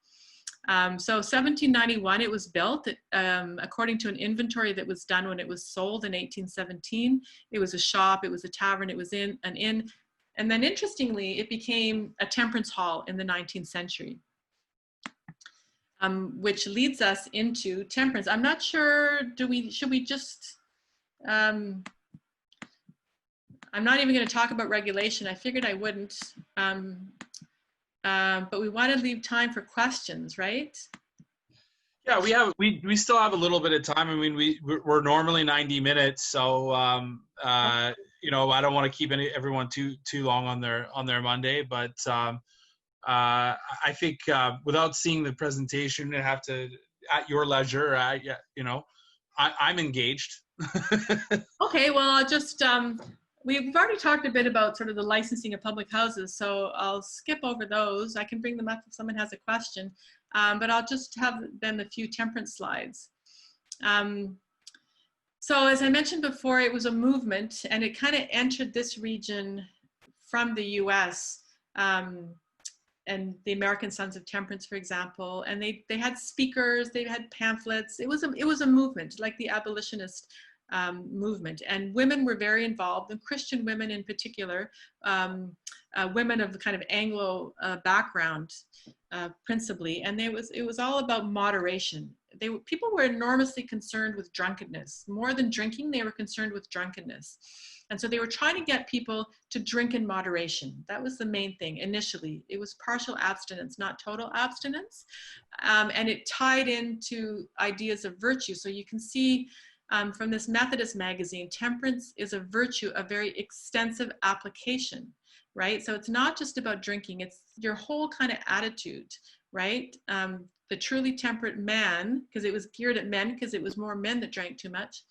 So 1791, it was built. According to an inventory that was done when it was sold in 1817, it was a shop, it was a tavern, it was an inn. And then interestingly, it became a temperance hall in the 19th century, which leads us into temperance. I'm not sure, should we just, I'm not even going to talk about regulation. I figured I wouldn't. But we want to leave time for questions, right? Yeah, we still have a little bit of time. I mean, we're normally 90 minutes, so you know, I don't want to keep everyone too long on their Monday, but I think without seeing the presentation, I have to at your leisure. You know, I'm engaged. Okay, well, I'll just we've already talked a bit about sort of the licensing of public houses, so I'll skip over those. I can bring them up if someone has a question, but I'll just have then a few temperance slides. So as I mentioned before, it was a movement, and it kind of entered this region from the US, and the American Sons of Temperance, for example, and they had speakers, they had pamphlets. It was a movement, like the abolitionist movement, and women were very involved, and Christian women in particular, women of the kind of Anglo background principally, and it was all about moderation. People were enormously concerned with drunkenness. More than drinking, they were concerned with drunkenness. And so they were trying to get people to drink in moderation. That was the main thing initially. It was partial abstinence, not total abstinence. And it tied into ideas of virtue. So you can see from this Methodist magazine, temperance is a virtue of very extensive application, right? So it's not just about drinking, it's your whole kind of attitude, right? The truly temperate man, because it was geared at men, because it was more men that drank too much.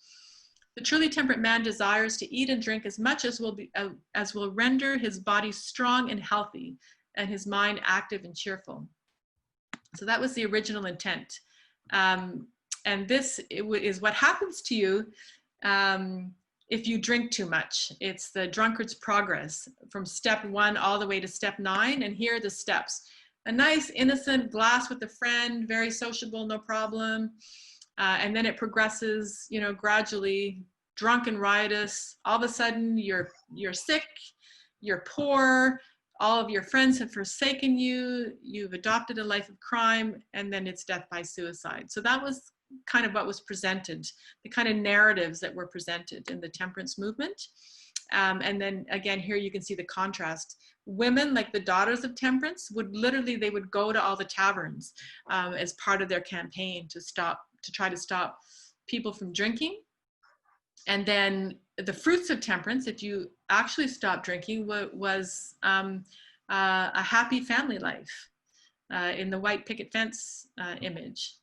The truly temperate man desires to eat and drink as much as will render his body strong and healthy, and his mind active and cheerful. So that was the original intent. And this is what happens to you if you drink too much. It's the drunkard's progress from step 1 all the way to step 9. And here are the steps. A nice innocent glass with a friend, very sociable, no problem. And then it progresses, you know, gradually, drunk and riotous. All of a sudden you're sick, you're poor, all of your friends have forsaken you, you've adopted a life of crime, and then it's death by suicide. So that was kind of what was presented, the kind of narratives that were presented in the temperance movement. And then again, here you can see the contrast. Women, like the daughters of temperance, they would go to all the taverns as part of their campaign to try to stop people from drinking. And then the fruits of temperance, if you actually stop drinking, was a happy family life in the white picket fence image.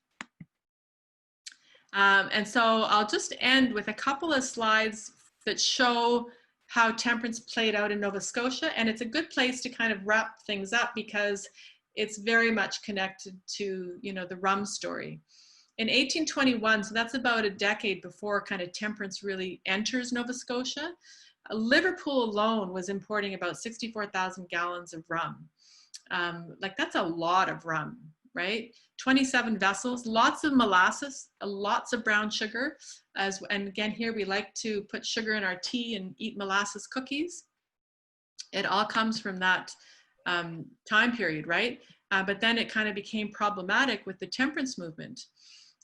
And so I'll just end with a couple of slides that show how temperance played out in Nova Scotia. And it's a good place to kind of wrap things up because it's very much connected to, you know, the rum story. In 1821, so that's about a decade before kind of temperance really enters Nova Scotia, Liverpool alone was importing about 64,000 gallons of rum. Like that's a lot of rum, right? 27 vessels, lots of molasses, lots of brown sugar. And again, here we like to put sugar in our tea and eat molasses cookies. It all comes from that time period, right? But then it kind of became problematic with the temperance movement.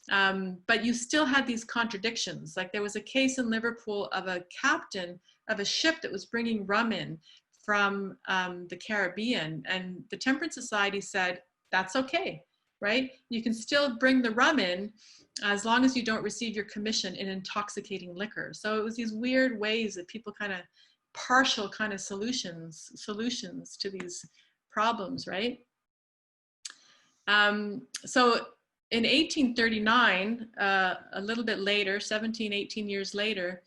But you still had these contradictions. Like there was a case in Liverpool of a captain of a ship that was bringing rum in from the Caribbean, and the Temperance Society said, that's okay, right? You can still bring the rum in as long as you don't receive your commission in intoxicating liquor. So it was these weird ways that people kind of partial kind of solutions to these problems, right? So in 1839, a little bit later, 17, 18 years later,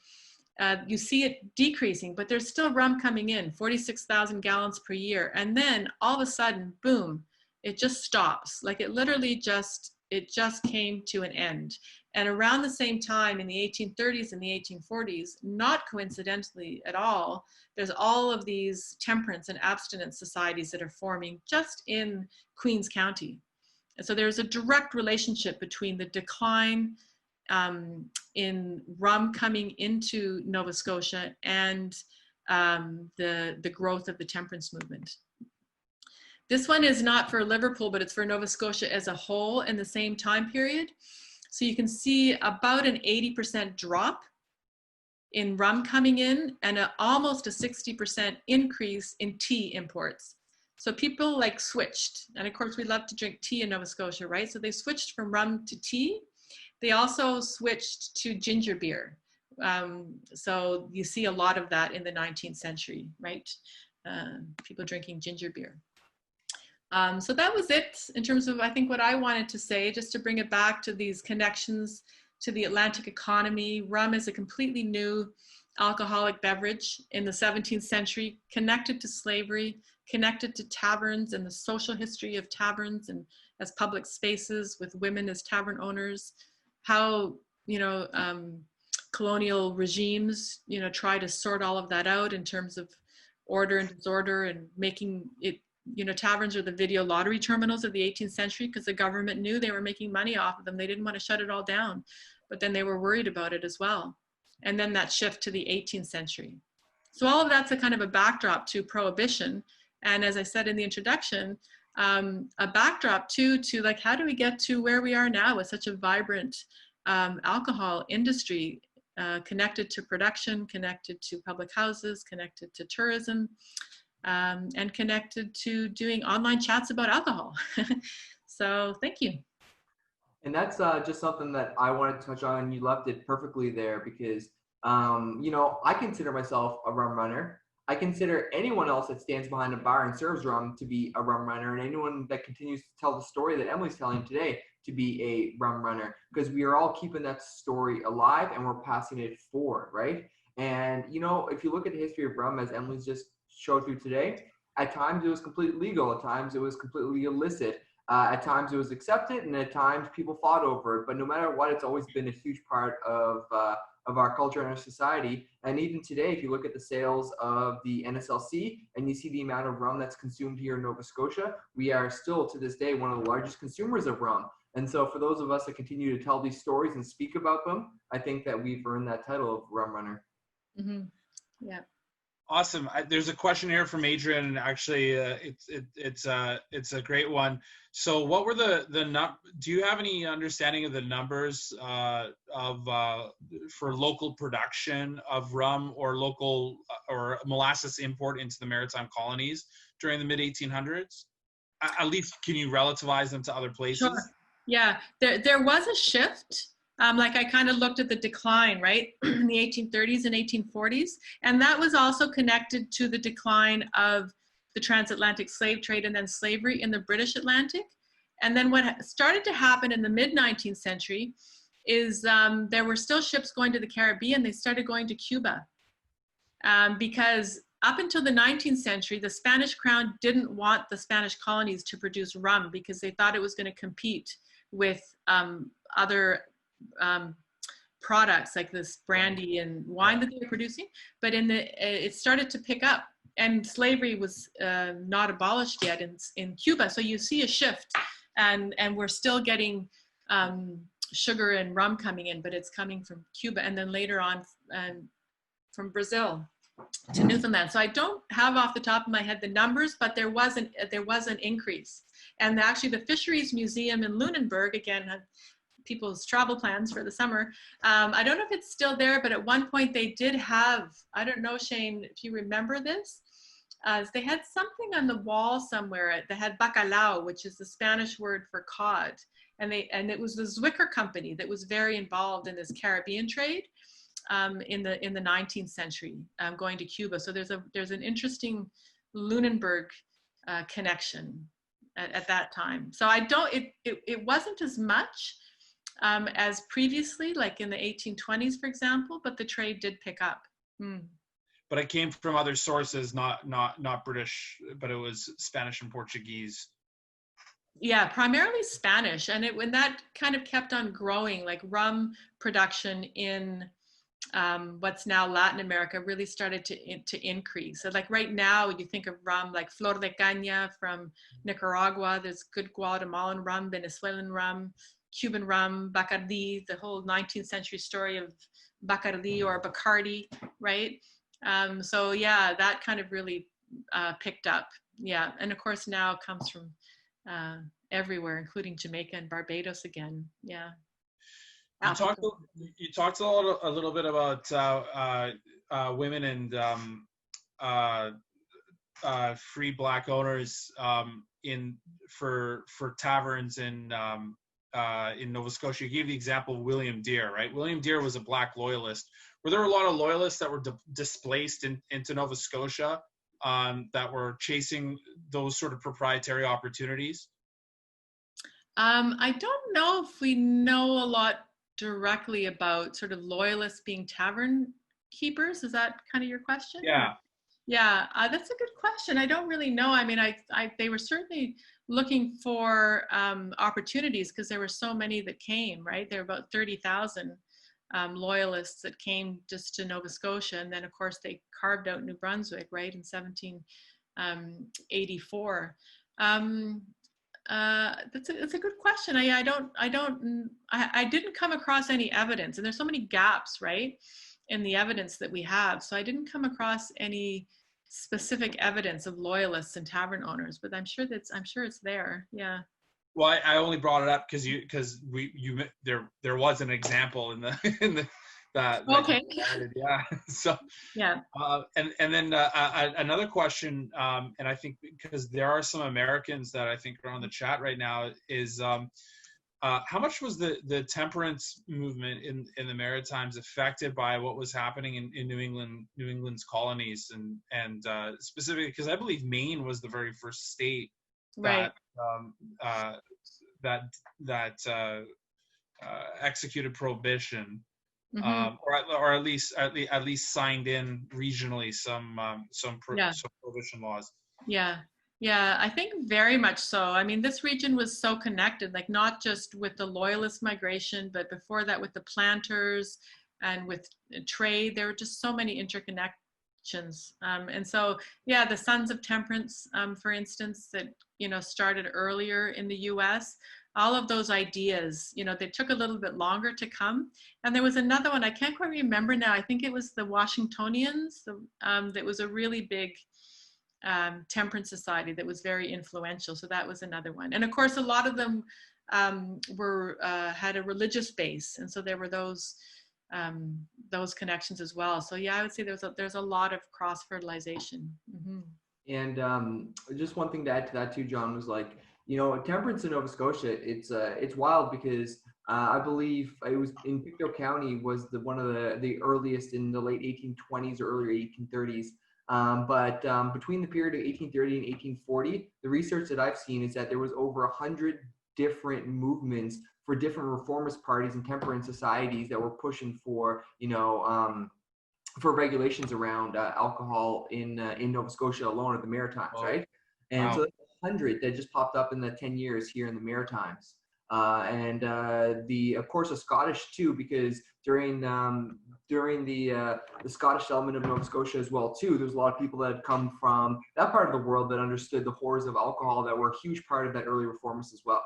you see it decreasing, but there's still rum coming in, 46,000 gallons per year. And then all of a sudden, boom, it just stops. Like it literally just came to an end. And around the same time in the 1830s and the 1840s, not coincidentally at all, there's all of these temperance and abstinence societies that are forming just in Queens County. And so there's a direct relationship between the decline in rum coming into Nova Scotia and the growth of the temperance movement. This one is not for Liverpool, but it's for Nova Scotia as a whole in the same time period. So you can see about an 80% drop in rum coming in and almost a 60% increase in tea imports. So people like switched. And of course, we love to drink tea in Nova Scotia, right? So they switched from rum to tea. They also switched to ginger beer. So you see a lot of that in the 19th century, right? People drinking ginger beer. So that was it in terms of, I think, what I wanted to say, just to bring it back to these connections to the Atlantic economy. Rum is a completely new alcoholic beverage in the 17th century, connected to slavery, connected to taverns and the social history of taverns and as public spaces with women as tavern owners, how, colonial regimes, try to sort all of that out in terms of order and disorder and making it, taverns are the video lottery terminals of the 18th century because the government knew they were making money off of them. They didn't want to shut it all down, but then they were worried about it as well. And then that shift to the 18th century. So all of that's a kind of a backdrop to Prohibition. And as I said in the introduction, a backdrop to like, how do we get to where we are now with such a vibrant alcohol industry connected to production, connected to public houses, connected to tourism, and connected to doing online chats about alcohol. So thank you. And that's just something that I wanted to touch on. You left it perfectly there because, I consider myself a rum runner. I consider anyone else that stands behind a bar and serves rum to be a rum runner, and anyone that continues to tell the story that Emily's telling today to be a rum runner, because we are all keeping that story alive and we're passing it forward, right? And, if you look at the history of rum, as Emily's just showed through today, at times it was completely legal, at times it was completely illicit, at times it was accepted, and at times people fought over it. But no matter what, it's always been a huge part of our culture and our society. And even today, if you look at the sales of the NSLC and you see the amount of rum that's consumed here in Nova Scotia, we are still to this day one of the largest consumers of rum. And so for those of us that continue to tell these stories and speak about them, I think that we've earned that title of rum runner. Mm-hmm. Yeah. Awesome. There's a question here from Adrian, and actually, it's a great one. So, what were do you have any understanding of the numbers for local production of rum or local or molasses import into the Maritime colonies during the mid 1800s? At least, can you relativize them to other places? Sure. Yeah, there was a shift. Like I kind of looked at the decline, right, in the 1830s and 1840s. And that was also connected to the decline of the transatlantic slave trade and then slavery in the British Atlantic. And then what started to happen in the mid-19th century is there were still ships going to the Caribbean. They started going to Cuba because up until the 19th century, the Spanish crown didn't want the Spanish colonies to produce rum because they thought it was going to compete with other products like this brandy and wine that they were producing. But it started to pick up, and slavery was not abolished yet in Cuba. So you see a shift, and we're still getting sugar and rum coming in, but it's coming from Cuba, and then later on from Brazil to Newfoundland. So I don't have off the top of my head the numbers, but there was an increase. And actually the Fisheries Museum in Lunenburg, again, had people's travel plans for the summer. I don't know if it's still there, but at one point they did have, I don't know, Shane, if you remember this, they had something on the wall somewhere. They had bacalao, which is the Spanish word for cod. And it was the Zwicker company that was very involved in this Caribbean trade in the 19th century, going to Cuba. So there's an interesting Lunenburg connection at that time. So it wasn't as much as previously, like in the 1820s, for example, but the trade did pick up. But it came from other sources, not British, but it was Spanish and Portuguese. Yeah, primarily Spanish, and when that kind of kept on growing, like rum production in what's now Latin America really started to increase. So like right now, you think of rum like Flor de Caña from Nicaragua. There's good Guatemalan rum, Venezuelan rum, Cuban rum, Bacardi, the whole 19th century story of Bacardi or Bacardi, right? So yeah, that kind of really picked up. Yeah, and of course now it comes from everywhere, including Jamaica and Barbados again. Yeah. You talked a little bit about women and free Black owners for taverns in Nova Scotia. You gave the example of William Deere, right? William Deere was a Black loyalist. Were there a lot of loyalists that were displaced into Nova Scotia that were chasing those sort of proprietary opportunities? I don't know if we know a lot directly about sort of loyalists being tavern keepers. Is that kind of your question? Yeah. Yeah, that's a good question. I don't really know. I mean, they were certainly looking for opportunities because there were so many that came, right? There were about 30,000 loyalists that came just to Nova Scotia. And then, of course, they carved out New Brunswick, right, in 1784. That's a good question. I didn't come across any evidence, and there's so many gaps, right, in the evidence that we have. So I didn't come across any specific evidence of loyalists and tavern owners, but I'm sure it's there. Yeah. Well, I only brought it up because there was an example in the that okay. Yeah. So yeah. And then another question, and I think because there are some Americans that I think are on the chat right now, is how much was the temperance movement in the Maritimes affected by what was happening in New England's colonies, and specifically because I believe Maine was the very first state right. that executed prohibition. Mm-hmm. Or at least signed in regionally some prohibition laws. Yeah, I think very much so. I mean, this region was so connected, like not just with the loyalist migration, but before that with the planters and with trade. There were just so many interconnections. And so, yeah, the Sons of Temperance, for instance, that, started earlier in the US, all of those ideas, they took a little bit longer to come. And there was another one, I can't quite remember now. I think it was the Washingtonians. That was a really big temperance society that was very influential. So that was another one. And of course, a lot of them had a religious base. And so there were those connections as well. So yeah, I would say there's a lot of cross-fertilization. Mm-hmm. And just one thing to add to that too, John, was like, temperance in Nova Scotia, it's wild because I believe it was in Pictou County was one of the earliest in the late 1820s or early 1830s. But between the period of 1830 and 1840, the research that I've seen is that there was over 100 different movements for different reformist parties and temperance societies that were pushing for, for regulations around alcohol in Nova Scotia alone at the Maritimes, right? And wow. So 100 that just popped up in the 10 years here in the Maritimes. And of course, the Scottish too, because during the Scottish settlement of Nova Scotia as well too, there's a lot of people that had come from that part of the world that understood the horrors of alcohol that were a huge part of that early reformists as well.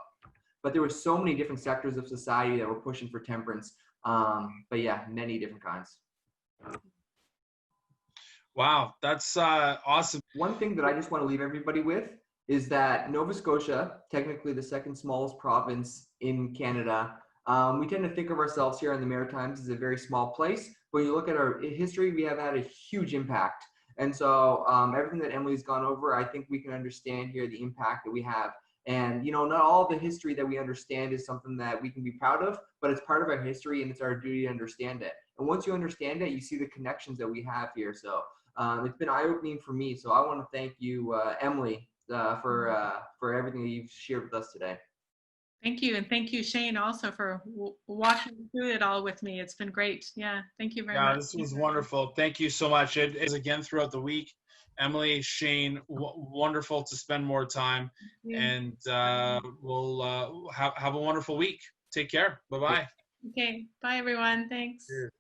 But there were so many different sectors of society that were pushing for temperance. But yeah, many different kinds. Wow, that's awesome. One thing that I just want to leave everybody with is that Nova Scotia, technically the second smallest province in Canada, we tend to think of ourselves here in the Maritimes as a very small place. When you look at our history, we have had a huge impact. And so everything that Emily's gone over, I think we can understand here the impact that we have. And, not all the history that we understand is something that we can be proud of, but it's part of our history and it's our duty to understand it. And once you understand it, you see the connections that we have here. So it's been eye-opening for me. So I want to thank you, Emily, for everything that you've shared with us today. Thank you. And thank you, Shane, also for walking through it all with me. It's been great. Yeah. Thank you very much. Yeah, this was wonderful. Thank you so much. It is again throughout the week. Emily, Shane, wonderful to spend more time. And we'll have a wonderful week. Take care. Bye-bye. Okay. Bye, everyone. Thanks. Cheers.